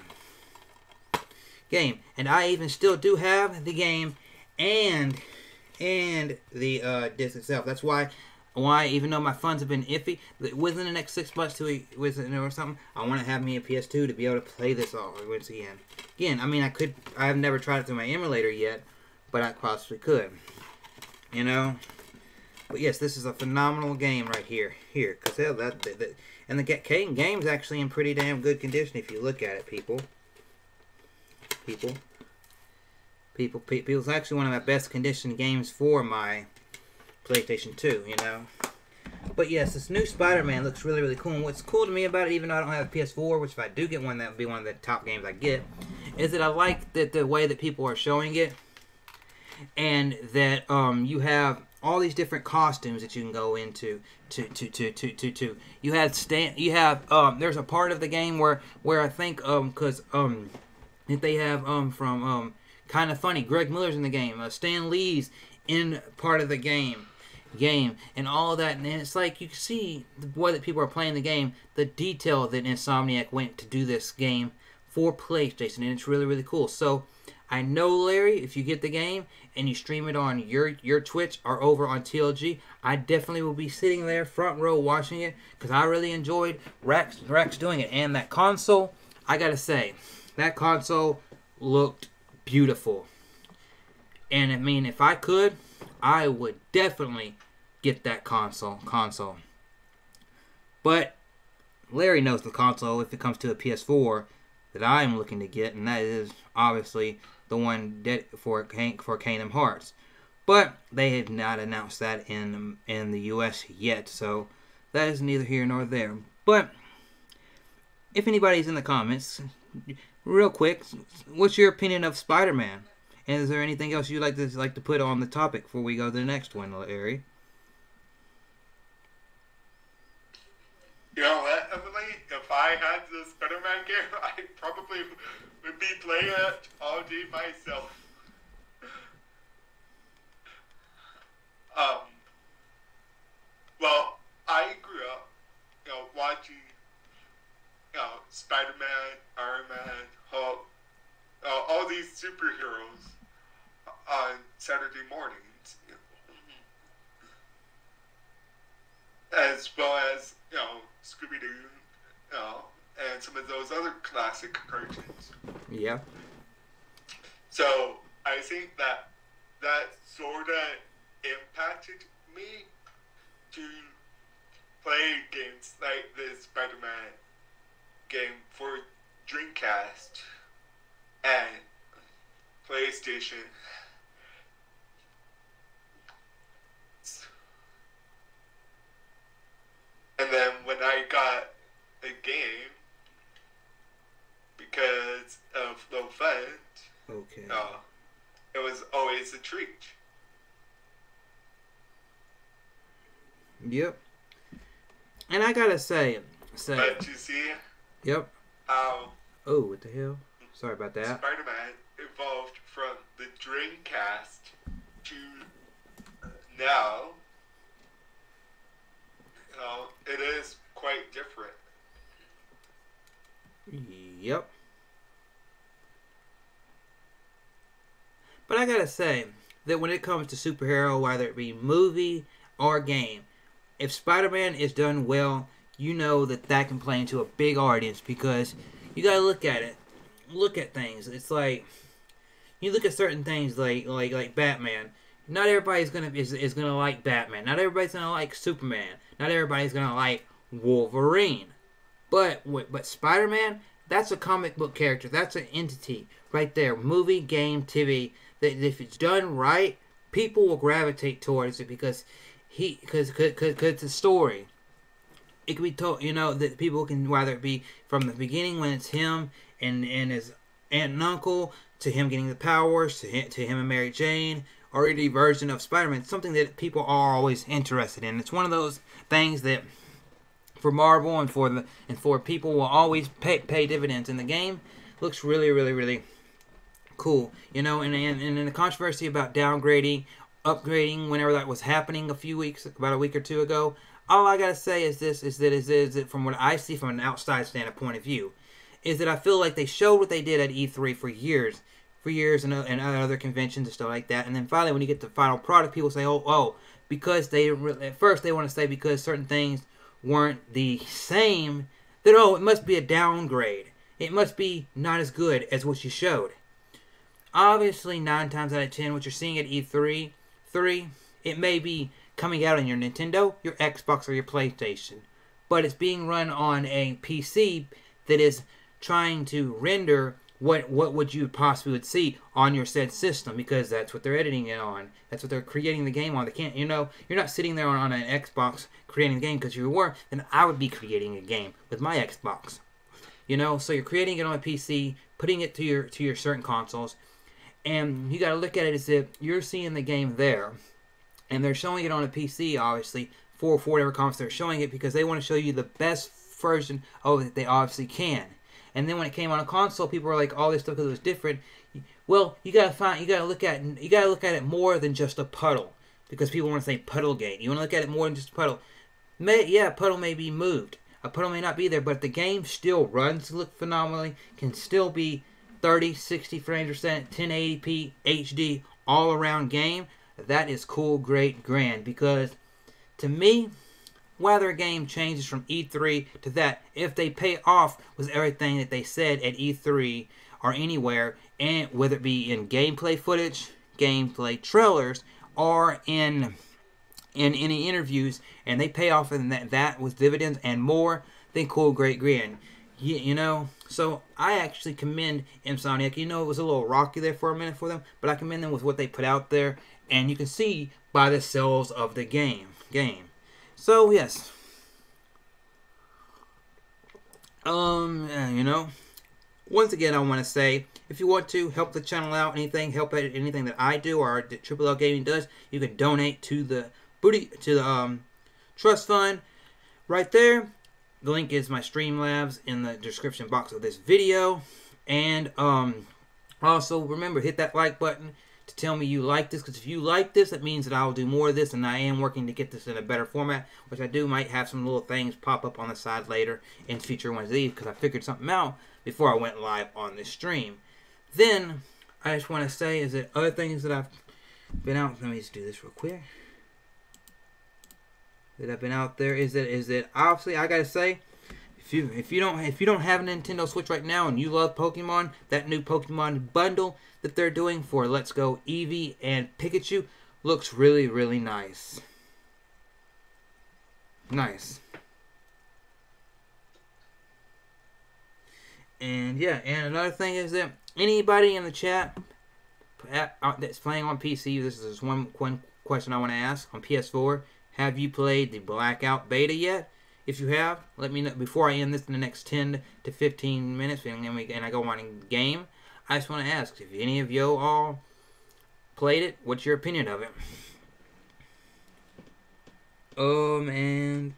And I even still do have the game and the disc itself. That's why even though my funds have been iffy, within the next 6 months or something, I want to have me a PS2 to be able to play this all once again. I mean, I have never tried it through my emulator yet, but I possibly could. But yes, this is a phenomenal game right here. Because and the game's actually in pretty damn good condition if you look at it, people. It's actually one of my best conditioned games for my PlayStation 2, But yes, this new Spider-Man looks really, really cool. And what's cool to me about it, even though I don't have a PS4, which if I do get one, that would be one of the top games I get, is that I like that the way that people are showing it. and that you have all these different costumes that you can go into. You have there's a part of the game where I think because if they have from Kind of Funny, Greg Miller's in the game, Stan Lee's in part of the game and all of that, and it's like you can see the way that people are playing the game, the detail that Insomniac went to do this game for PlayStation, and it's really, really cool. So I know, Larry, if you get the game and you stream it on your Twitch or over on TLG, I definitely will be sitting there front row watching it, because I really enjoyed Rex doing it. And that console, I gotta say, that console looked beautiful. And I mean, if I could, I would definitely get that console. But Larry knows the console, if it comes to a PS4, that I am looking to get, and that is obviously the one for Kingdom Hearts. But they have not announced that in the US yet, so that is neither here nor there. But if anybody's in the comments, real quick, what's your opinion of Spider-Man? And is there anything else you'd like to put on the topic before we go to the next one, Larry? You know what, Emily? If I had the Spider-Man game, I probably would be playing it all day myself. Well, I grew up, watching, Spider-Man, Iron Man, Hulk, all these superheroes on Saturday mornings, as well as, Scooby-Doo, and some of those other classic cartoons. Yeah. So I think that sort of impacted me to play games like the Spider-Man game for Dreamcast and PlayStation. And then when I got a game, because of low funds, okay, it was always a treat. Yep. And I gotta say. But you see, yep. How? Oh, what the hell? Sorry about that. Spider-Man evolved from the Dreamcast to now. It is quite different. Yep. But I gotta say that when it comes to superhero, whether it be movie or game, if Spider-Man is done well, you know that can play into a big audience, because you gotta look at it. Look at things. It's like you look at certain things like Batman. Not everybody's is gonna like Batman. Not everybody's gonna like Superman. Not everybody's gonna like Wolverine. But Spider-Man, that's a comic book character. That's an entity right there. Movie, game, TV. That if it's done right, people will gravitate towards it, because it's a story. It can be told, that people can, whether it be from the beginning when it's him and his aunt and uncle, to him getting the powers, to him and Mary Jane, or any version of Spider-Man. It's something that people are always interested in. It's one of those things that for Marvel and for people will always pay dividends. And the game looks really, really, really cool. And in the controversy about downgrading, upgrading, whenever that was happening about a week or two ago, all I gotta say is that from what I see from an outside standpoint of view, is that I feel like they showed what they did at E3 for years and other conventions and stuff like that, and then finally when you get to the final product, people say, because at first they want to say because certain things weren't the same, that it must be a downgrade. It must be not as good as what you showed. Obviously, 9 times out of 10, what you're seeing at E3, it may be coming out on your Nintendo, your Xbox, or your PlayStation, but it's being run on a PC that is trying to render what would you possibly would see on your said system, because that's what they're editing it on. That's what they're creating the game on. They can't, you're not sitting there on an Xbox creating the game, because if you were, then I would be creating a game with my Xbox. So you're creating it on a PC, putting it to your certain consoles, And you got to look at it as if you're seeing the game there, and they're showing it on a PC, obviously, for whatever conference they're showing it, because they want to show you the best version of it they obviously can. And then when it came on a console, people were like, all this stuff because it was different. Well, you gotta look at it more than just a puddle, because people want to say puddle game. You want to look at it more than just a puddle. Yeah, a puddle may be moved. A puddle may not be there, but the game still runs look phenomenally. Can still be 30, 60 frames per second, 1080p, HD, all around game. That is cool, great, grand. Because to me, whether a game changes from E3 to that, if they pay off with everything that they said at E3 or anywhere, and whether it be in gameplay footage, gameplay trailers, or in any interviews, and they pay off in that with dividends and more, then cool, great, grand. You know, so I actually commend Insomniac. You know, it was a little rocky there for a minute for them, but I commend them with what they put out there, and you can see by the sales of the game. So yes, you know, once again, I want to say, if you want to help the channel out, help at anything that I do or Triple L Gaming does, you can donate to the trust fund right there. The link is my Streamlabs in the description box of this video. And also remember, hit that like button to tell me you like this, because if you like this, that means that I'll do more of this, and I am working to get this in a better format, which I do might have some little things pop up on the side later in future ones of these, because I figured something out before I went live on this stream. Then I just want to say is that other things that I've been out. Let me just do this real quick. That I've been out there is that obviously I gotta say, if you don't have a Nintendo Switch right now and you love Pokemon, that new Pokemon bundle that they're doing for Let's Go Eevee and Pikachu looks really, really nice. And yeah, and another thing is that anybody in the chat that's playing on PC, this is one question I want to ask on PS4. Have you played the Blackout beta yet? If you have, let me know before I end this in the next 10 to 15 minutes, and I go on in game. I just want to ask if any of you all played it. What's your opinion of it? And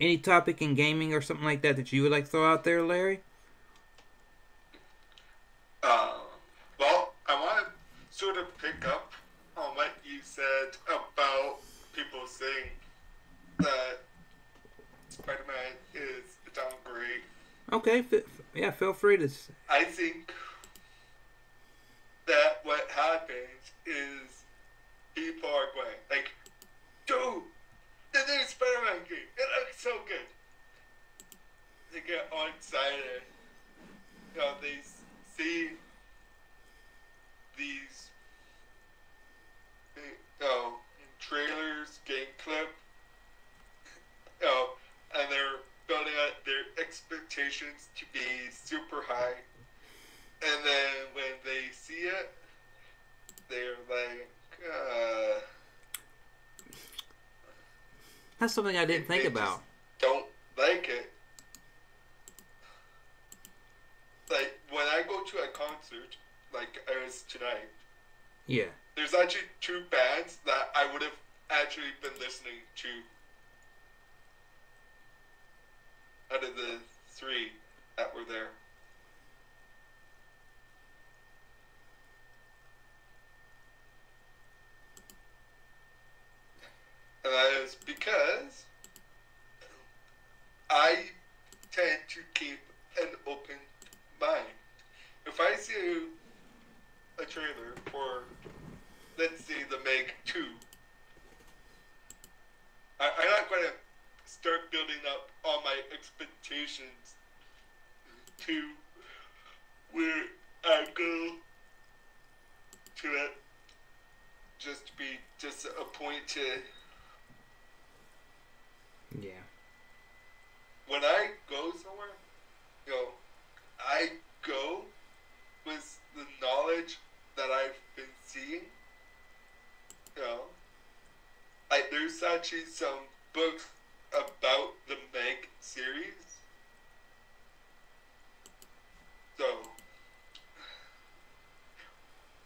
any topic in gaming or something like that you would like to throw out there, Larry? Well, I want to sort of pick up on what you said about people saying that Spider-Man is a downgrade. Okay, yeah, feel free to. I think that what happens is people are going like, dude, the new Spider-Man game, it looks so good. They get all excited. You know, they see these, trailers, game clip, and they're building up their expectations to be super high. And then when they see it, they're like, that's something I didn't think about. Don't like it. Like, when I go to a concert, like I was tonight, yeah, there's actually two bands that I would have actually been listening to out of the three that were there. And that is because I tend to keep an open mind. If I see a trailer for, let's say, The Meg 2, I'm not going to start building up all my expectations to where I go to it just to be disappointed. Yeah. When I go somewhere, I go with the knowledge that I've been seeing. Like there's actually some books about the Meg series. So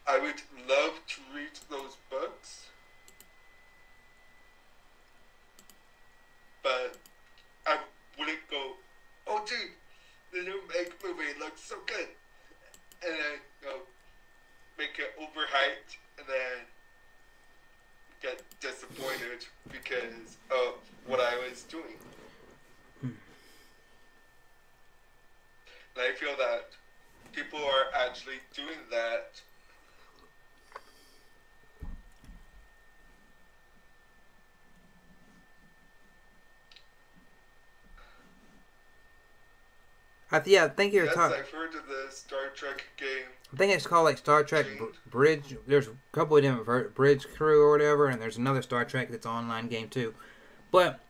I would love to read those books, but I wouldn't go, oh gee, the new Meg movie looks so good, and then make it overhyped, and then get disappointed because of what I was doing. And I feel that people are actually doing that. Yeah, I think you're Yes, talking. I've heard of the Star Trek game. I think it's called like Star Trek Bridge. There's a couple of different Bridge Crew or whatever, and there's another Star Trek that's an online game too. But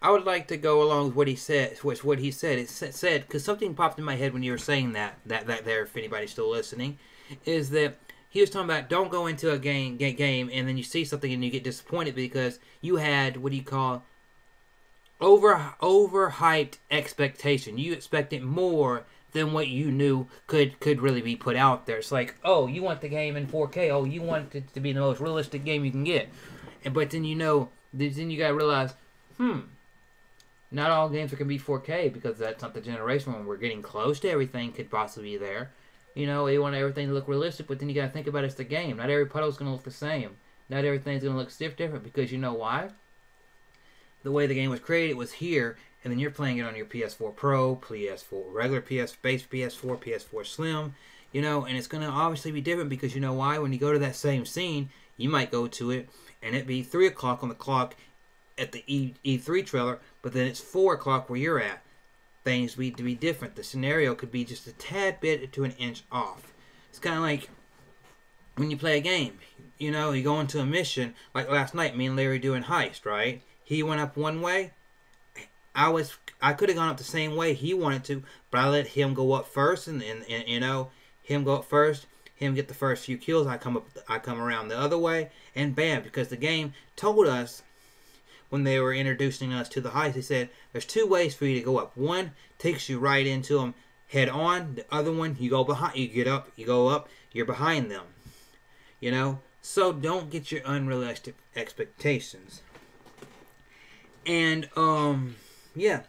I would like to go along with what he said. What he said, it said because something popped in my head when you were saying that there. If anybody's still listening, is that he was talking about don't go into a game and then you see something and you get disappointed because you had what do you call overhyped expectation. You expected more than what you knew could really be put out there. It's like, oh, you want the game in 4K. Oh, you want it to be the most realistic game you can get. But then then you gotta realize, not all games are gonna be 4K because that's not the generation when we're getting close to everything could possibly be there. They want everything to look realistic, but then you gotta think about it's the game. Not every puddle's gonna look the same. Not everything's gonna look different because you know why? The way the game was created was here, and then you're playing it on your PS4 Pro, PS4 regular base PS4, PS4 Slim, and it's going to obviously be different because you know why? When you go to that same scene, you might go to it, and it'd be 3 o'clock on the clock at the E3 trailer, but then it's 4 o'clock where you're at. Things would be different. The scenario could be just a tad bit to an inch off. It's kind of like when you play a game. You go into a mission, like last night, me and Larry doing heist, right? He went up one way. I could have gone up the same way he wanted to, but I let him go up first, and him go up first, him get the first few kills. I come around the other way, and bam! Because the game told us when they were introducing us to the heist, they said there's 2 ways for you to go up. One takes you right into them head on. The other one, you go behind. You get up, you go up, you're behind them. So don't get your unrealistic expectations. And, yeah.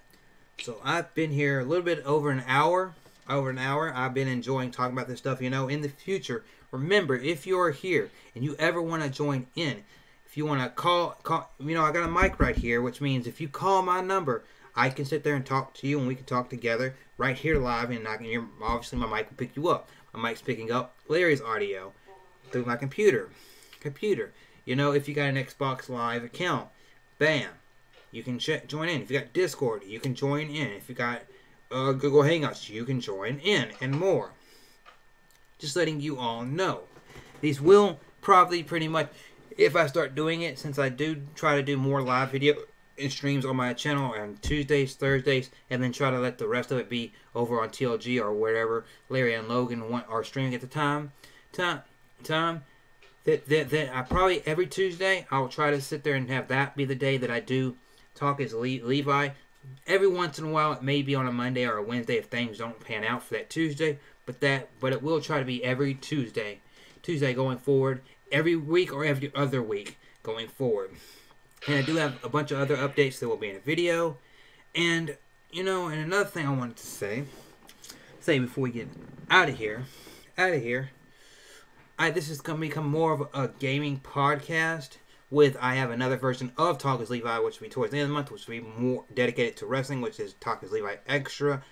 So I've been here a little bit over an hour. I've been enjoying talking about this stuff. In the future, remember, if you're here and you ever want to join in, if you want to call, I got a mic right here, which means if you call my number, I can sit there and talk to you, and we can talk together right here live, and obviously my mic will pick you up. My mic's picking up Larry's audio through my computer. If you got an Xbox Live account, bam. You can join in. If you got Discord, you can join in. If you got Google Hangouts, you can join in, and more. Just letting you all know. These will probably pretty much, if I start doing it, since I do try to do more live video streams on my channel on Tuesdays, Thursdays, and then try to let the rest of it be over on TLG or wherever Larry and Logan are streaming at the time. That I probably every Tuesday I'll try to sit there and have that be the day that I do Talk is Levi. Every once in a while it may be on a Monday or a Wednesday if things don't pan out for that Tuesday, but it will try to be every Tuesday going forward, every week or every other week going forward. And I do have a bunch of other updates that will be in a video. And and another thing I wanted to say before we get out of here, this is going to become more of a gaming podcast. I have another version of Talk is Levi, which will be towards the end of the month, which will be more dedicated to wrestling, which is Talk is Levi Extra,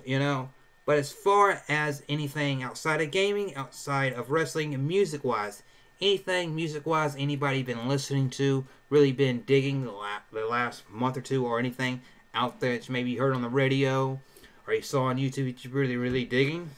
But as far as anything outside of gaming, outside of wrestling, and music-wise, anybody been listening to, really been digging the last month or two, or anything out there that you maybe heard on the radio, or you saw on YouTube that you're really, really digging?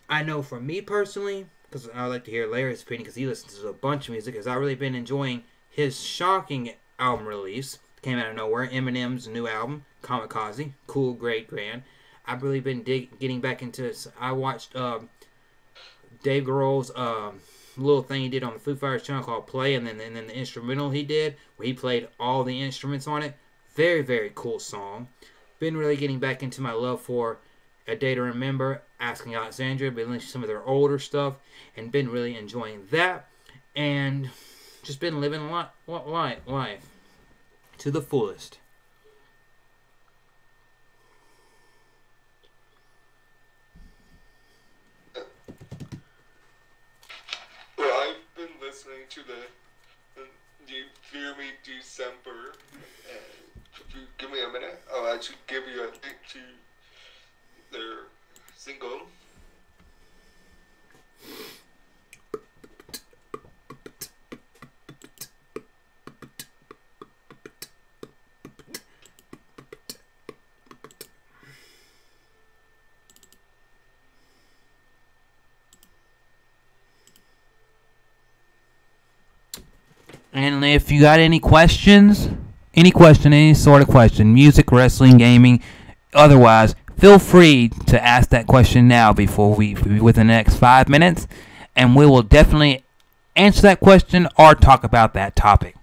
I know for me personally, because I like to hear Larry's opinion because he listens to a bunch of music, because I've really been enjoying his shocking album release. Came out of nowhere. Eminem's new album, Kamikaze. Cool, great, grand. I've really been getting back into it. I watched Dave Grohl's little thing he did on the Foo Fighters channel called Play, and then the instrumental he did, where he played all the instruments on it. Very, very cool song. Been really getting back into my love for A Day to Remember, Asking Alexandria, been listening to some of their older stuff, and been really enjoying that, and just been living life to the fullest. Well, I've been listening to the You Fear Me December, and if you give me a minute, I'll actually give you a link to their single. And if you got any questions, any sort of question, music, wrestling, gaming, otherwise, feel free to ask that question now before within the next 5 minutes, and we will definitely answer that question or talk about that topic.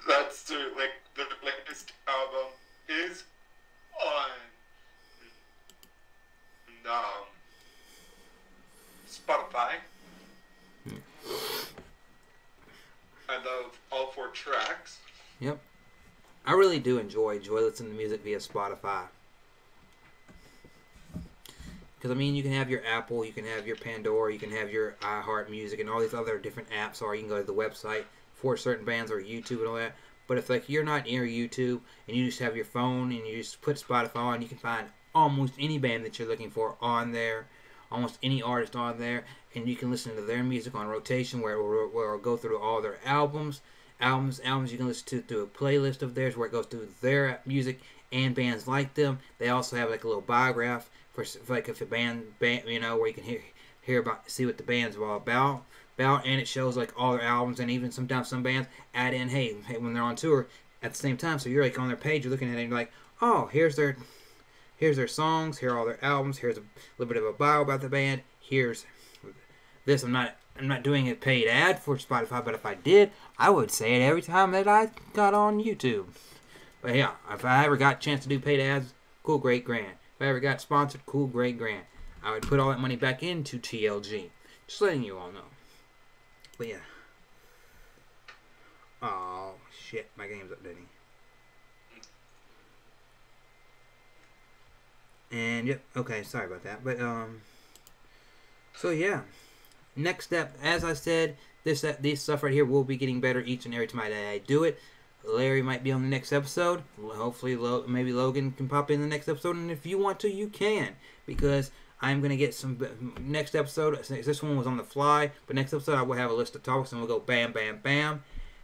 That's the latest album is on Spotify. I love all 4 tracks. Yep. I really do enjoy listening to music via Spotify. Because, I mean, you can have your Apple, you can have your Pandora, you can have your iHeart Music, and all these other different apps, or you can go to the website for certain bands or YouTube and all that. But if, like, you're not near YouTube and you just have your phone and you just put Spotify on, you can find almost any band that you're looking for on there, almost any artist on there, and you can listen to their music on rotation where it'll go through all their albums you can listen to through a playlist of theirs where it goes through their music and bands like them. They also have like a little biograph for like if a band you know, where you can hear about, see what the band's all about, and it shows like all their albums, and even sometimes some bands add in hey when they're on tour at the same time, so you're like on their page, you're looking at it and you're like, oh, here's their songs, here are all their albums, here's a little bit of a bio about the band, here's this. I'm not doing a paid ad for Spotify, but if I did, I would say it every time that I got on YouTube. But yeah, if I ever got a chance to do paid ads, cool, great, grand. If I ever got sponsored, cool, great, grand. I would put all that money back into TLG. Just letting you all know. But yeah. Oh, shit. My game's updating. And, yep. Okay, sorry about that. But, so, yeah. Next step, as I said, this stuff right here will be getting better each and every time I do it. Larry might be on the next episode. Hopefully, maybe Logan can pop in the next episode. And if you want to, you can. Because I'm going to get some next episode. This one was on the fly. But next episode, I will have a list of topics. And we'll go bam, bam, bam.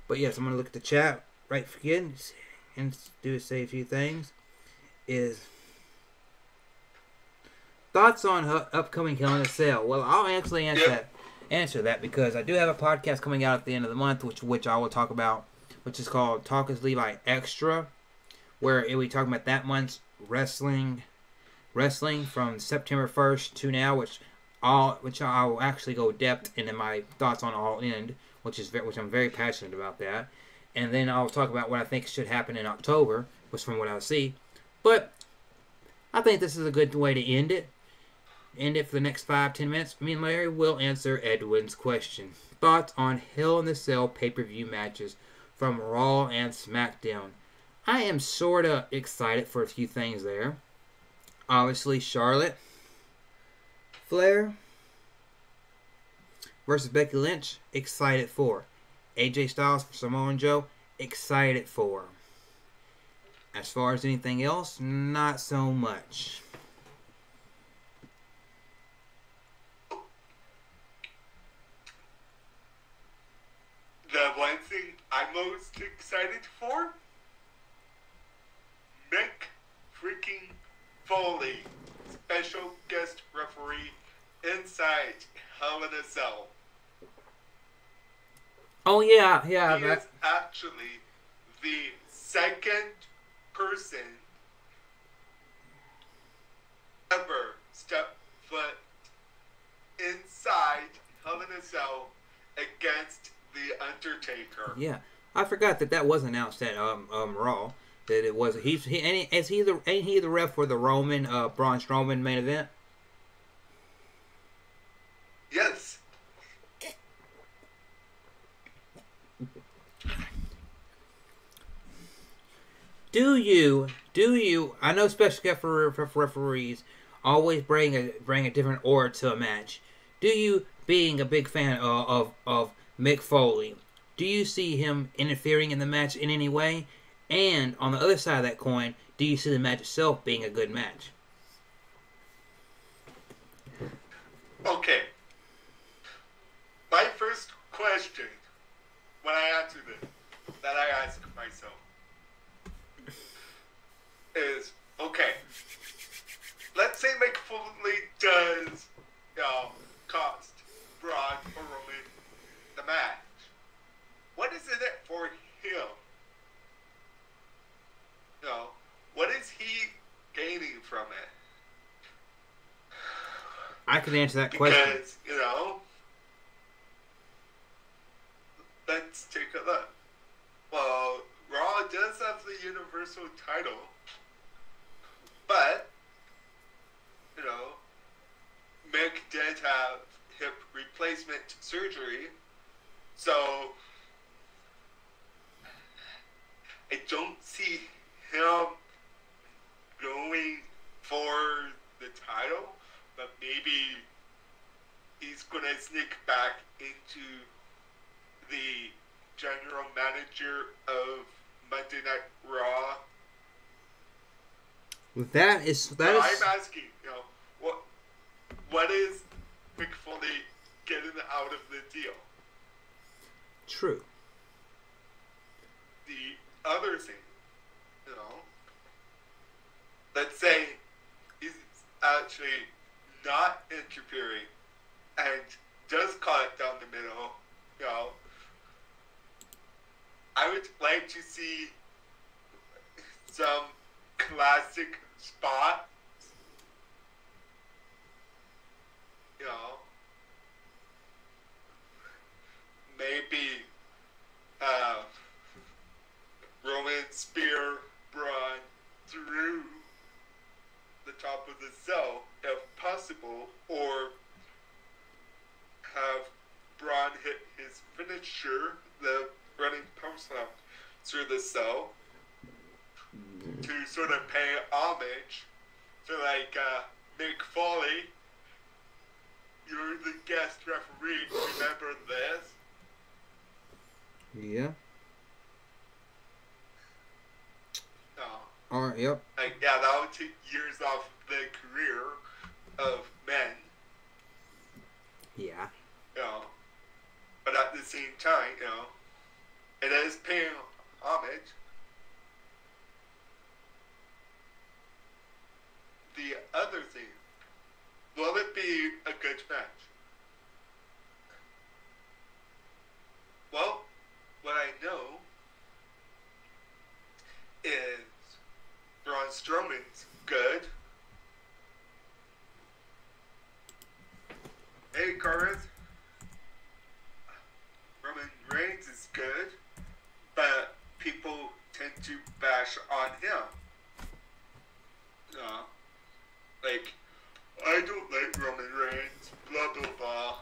But yes, I'm going to look at the chat right again. And say a few things. Is thoughts on upcoming Hell in a Cell? Well, I'll actually answer that because I do have a podcast coming out at the end of the month, which I will talk about, which is called Talk is Levi Extra, where we talk about that month's wrestling from September 1st to now, which I will actually go depth into my thoughts on All In, which I'm very passionate about that, and then I'll talk about what I think should happen in October, which from what I see, but I think this is a good way to end it. For the next 5-10 minutes, me and Larry will answer Edwin's question. Thoughts on Hell in the Cell pay-per-view matches from Raw and SmackDown. I am sort of excited for a few things there. Obviously, Charlotte Flair versus Becky Lynch, excited for. AJ Styles for Samoa Joe, excited for. As far as anything else, not so much. The one thing I'm most excited for? Mick freaking Foley, special guest referee inside Hell in a Cell. Oh yeah. He is actually the second person ever step foot inside Hell in a Cell against The Undertaker. Yeah, I forgot that was announced at Raw. That it was ain't he the ref for the Roman Braun Strowman main event? Yes. Do you? I know special guest referees always bring a different aura to a match. Do you, being a big fan of Mick Foley, do you see him interfering in the match in any way? And on the other side of that coin, do you see the match itself being a good match? Okay. My first question, when I answer this, that I ask myself, is, okay, let's say Mick Foley does, cost Braun or Roman the match. What is in it for him? What is he gaining from it? I can answer that question. Because, let's take a look. Well, Raw does have the Universal title, but, Mick did have hip replacement surgery, so I don't see him going for the title, but maybe he's going to sneak back into the general manager of Monday Night Raw. I'm asking, what is Mick Foley getting out of the deal? True. The other thing, let's say he's actually not interfering and does cut it down the middle, I would like to see some classic spots, maybe Roman spear Braun through the top of the cell, if possible, or have Braun hit his finisher, the running pump slam, through the cell to sort of pay homage to, Mick Foley. You're the guest referee, remember this? Yeah. No. Alright, yep. That would take years off the career of men. Yeah. But at the same time, it is paying homage. The other thing, will it be a good match? Well, what I know is Braun Strowman's good. Hey, Carlos. Roman Reigns is good, but people tend to bash on him. I don't like Roman Reigns, blah, blah, blah.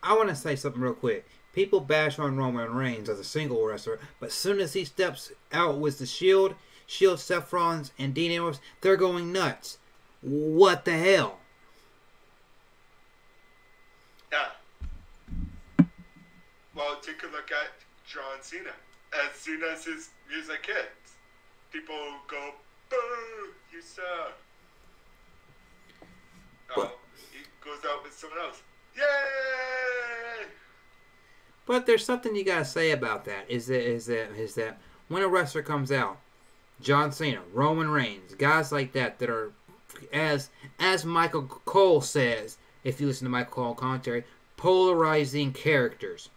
I want to say something real quick. People bash on Roman Reigns as a single wrestler, but as soon as he steps out with the Shield, Seth Rollins, and Dean Ambrose, they're going nuts. What the hell? Yeah. Well, take a look at John Cena. As soon as his music hits, people go, boo, you suck. He goes out with someone else. Yay! But there's something you gotta say about that. Is that when a wrestler comes out, John Cena, Roman Reigns, guys like that are, as Michael Cole says, if you listen to Michael Cole commentary, polarizing characters.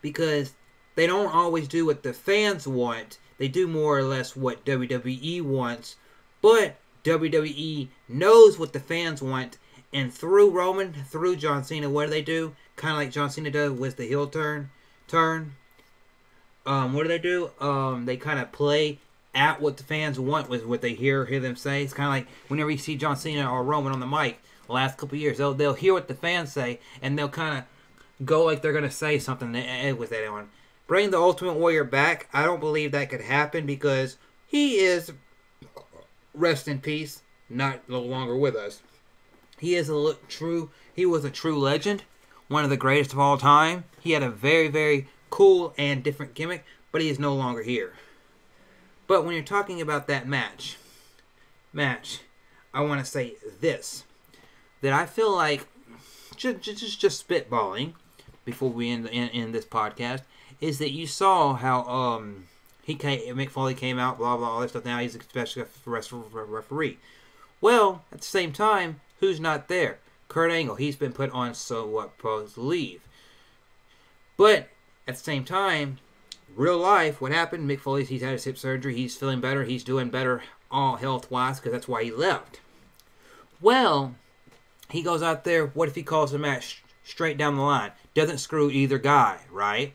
Because they don't always do what the fans want. They do more or less what WWE wants. But WWE knows what the fans want. And through Roman, through John Cena, what do? kind of like John Cena does with the heel turn. What do they do? They kind of play at what the fans want with what they hear them say. It's kind of like whenever you see John Cena or Roman on the mic the last couple of years, they'll hear what the fans say and they'll kind of go like they're gonna say something with that on. Bring the Ultimate Warrior back. I don't believe that could happen because he is, rest in peace, not no longer with us. He was a true legend, one of the greatest of all time. He had a very, very cool and different gimmick, but he is no longer here. But when you're talking about that match, I want to say this, that I feel like, just spitballing before we end this podcast, is that you saw how Mick Foley came out, blah blah, all that stuff. Now he's a special referee. Well, at the same time, who's not there? Kurt Angle. He's been put on supposed leave. But at the same time, real life, what happened? Mick Foley, he's had his hip surgery. He's feeling better. He's doing better all health-wise because that's why he left. Well, he goes out there. What if he calls the match straight down the line? Doesn't screw either guy, right?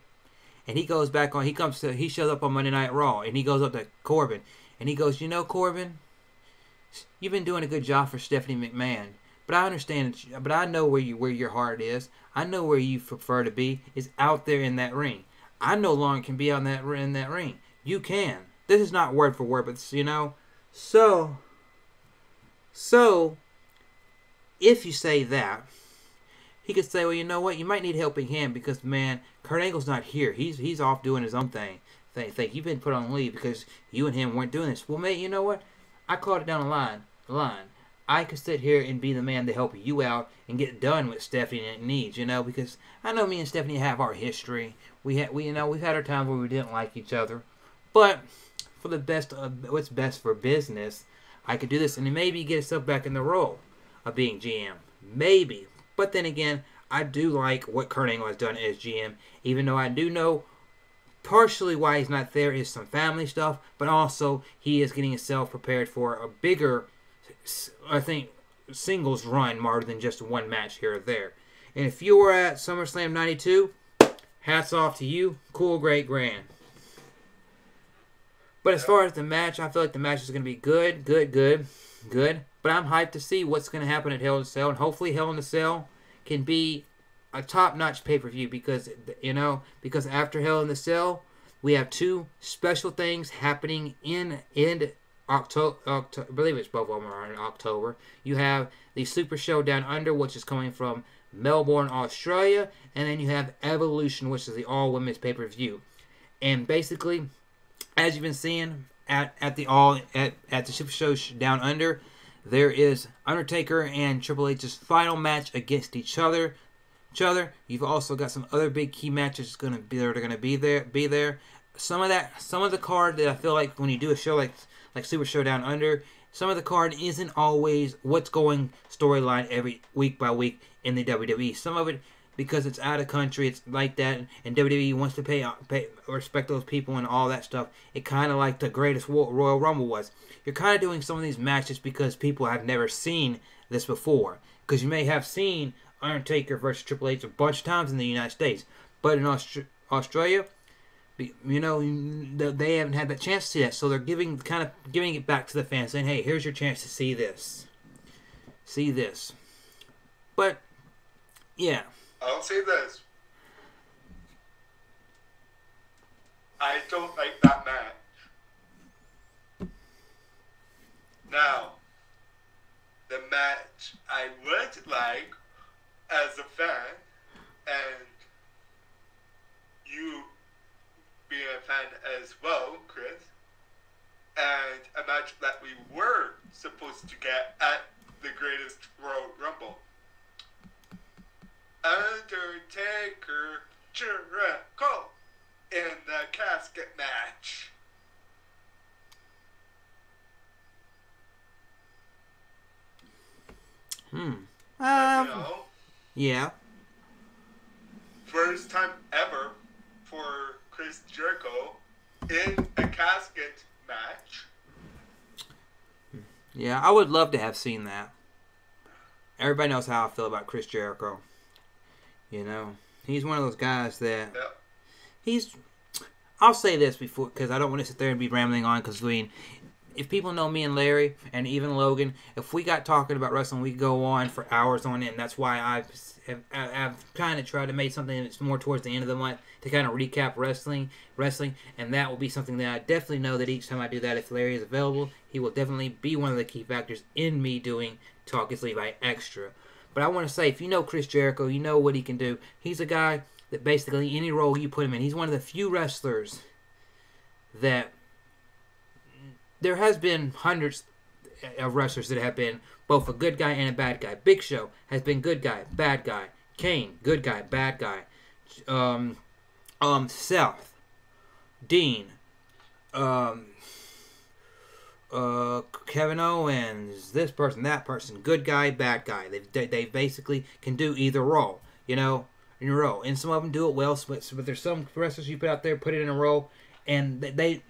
And he goes back on. He shows up on Monday Night Raw, and he goes up to Corbin, and he goes, Corbin, you've been doing a good job for Stephanie McMahon, but I understand. But I know where your heart is. I know where you prefer to be is out there in that ring. I no longer can be in that ring. You can. This is not word for word, but So if you say that, he could say, well, you know what? You might need a helping hand because, man, Kurt Angle's not here. He's off doing his own thing. You've been put on leave because you and him weren't doing this. Well, mate, you know what? I called it down the line. I could sit here and be the man to help you out and get done with Stephanie needs, because I know me and Stephanie have our history. We've had our times where we didn't like each other, but for the best of what's best for business, I could do this and maybe get yourself back in the role of being GM. Maybe. But then again, I do like what Kurt Angle has done as GM, even though I do know partially why he's not there is some family stuff, but also he is getting himself prepared for a bigger, I think, singles run more than just one match here or there. And if you were at SummerSlam 92, hats off to you. Cool, great, grand. But as far as the match, I feel like the match is going to be good. But I'm hyped to see what's going to happen at Hell in a Cell. And hopefully Hell in a Cell can be a top-notch pay-per-view because after Hell in a Cell, we have two special things happening in October. I believe it's both of them are in October. You have the Super Show Down Under, which is coming from Melbourne, Australia. And then you have Evolution, which is the all-women's pay-per-view. And basically, as you've been seeing at the Super Show Down Under, there is Undertaker and Triple H's final match against each other. You've also got some other big key matches that are going to be there. Some of the card that I feel like when you do a show like Super Show Down Under, some of the card isn't always what's going storyline every week by week in the WWE. Some of it, because it's out of country, it's like that, and WWE wants to pay respect those people and all that stuff. It kind of like the greatest Royal Rumble was. You're kind of doing some of these matches because people have never seen this before. Because you may have seen Undertaker versus Triple H a bunch of times in the United States, but in Australia, they haven't had that chance to see that. So they're giving it back to the fans, saying, "Hey, here's your chance to see this." But yeah. I'll say this. I don't like that match. Now, the match I would like as a fan, and you being a fan as well, Chris, and a match that we were supposed to get at the greatest Royal Rumble. Undertaker Jericho in the casket match. Yeah. First time ever for Chris Jericho in a casket match. Yeah, I would love to have seen that. Everybody knows how I feel about Chris Jericho. You know, he's one of those guys that Yeah. he's. I'll say this before, because I don't want to sit there and be rambling on. Because I mean, if people know me and Larry and even Logan, if we got talking about wrestling, we go on for hours on it, and that's why I've kind of tried to make something that's more towards the end of the month to kind of recap wrestling, and that will be something that I definitely know that each time I do that, if Larry is available, he will definitely be one of the key factors in me doing Talk is Levi Extra. But I want to say, if you know Chris Jericho, you know what he can do. He's a guy that basically any role you put him in, he's one of the few wrestlers that there has been hundreds of wrestlers that have been both a good guy and a bad guy. Big Show has been good guy, bad guy. Kane, good guy, bad guy. Seth, Dean, Kevin Owens, this person, that person, good guy, bad guy. They basically can do either role, you know, in a role. And some of them do it well, but there's some wrestlers you put out there, put it in a role, and they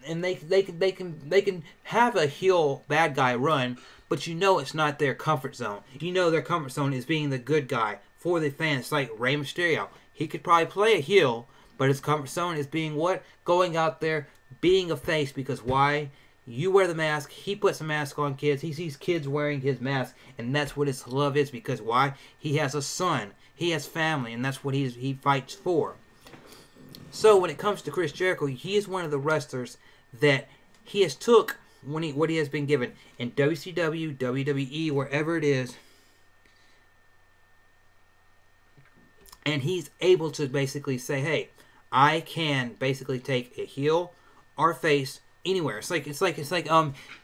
can have a heel bad guy run, but you know it's not their comfort zone. You know their comfort zone is being the good guy for the fans. Like Rey Mysterio, he could probably play a heel, but his comfort zone is being what? Going out there, being a face, because why? You wear the mask, he puts a mask on kids, he sees kids wearing his mask, and that's what his love is, because why? He has a son, he has family, and that's what he fights for. So when it comes to Chris Jericho, he is one of the wrestlers that he has took what he has been given in WCW, WWE, wherever it is, and he's able to basically say, hey, I can basically take a heel or face anywhere. It's like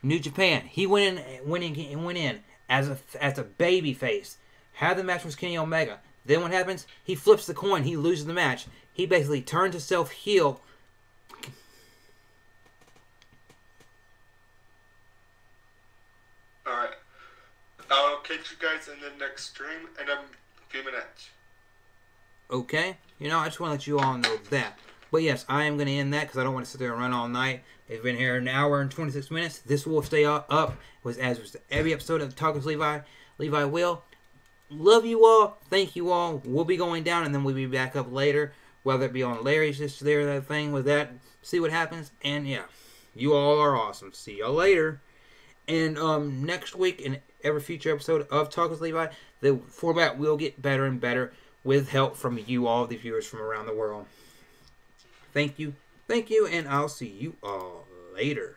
New Japan. He went in as a baby face. Had the match with Kenny Omega. Then what happens? He flips the coin. He loses the match. He basically turns himself heel. Alright. I'll catch you guys in the next stream in a few minutes. Okay? You know, I just want to let you all know that. But yes, I am going to end that because I don't want to sit there and run all night. It's been here an hour and 26 minutes. This will stay up as was every episode of Talk with Levi. Levi will. Love you all. Thank you all. We'll be going down and then we'll be back up later. Whether it be on Larry's just there, that thing with that. See what happens. And yeah, you all are awesome. See y'all later. And next week in every future episode of Talk with Levi, the format will get better and better with help from you all, the viewers from around the world. Thank you, and I'll see you all later.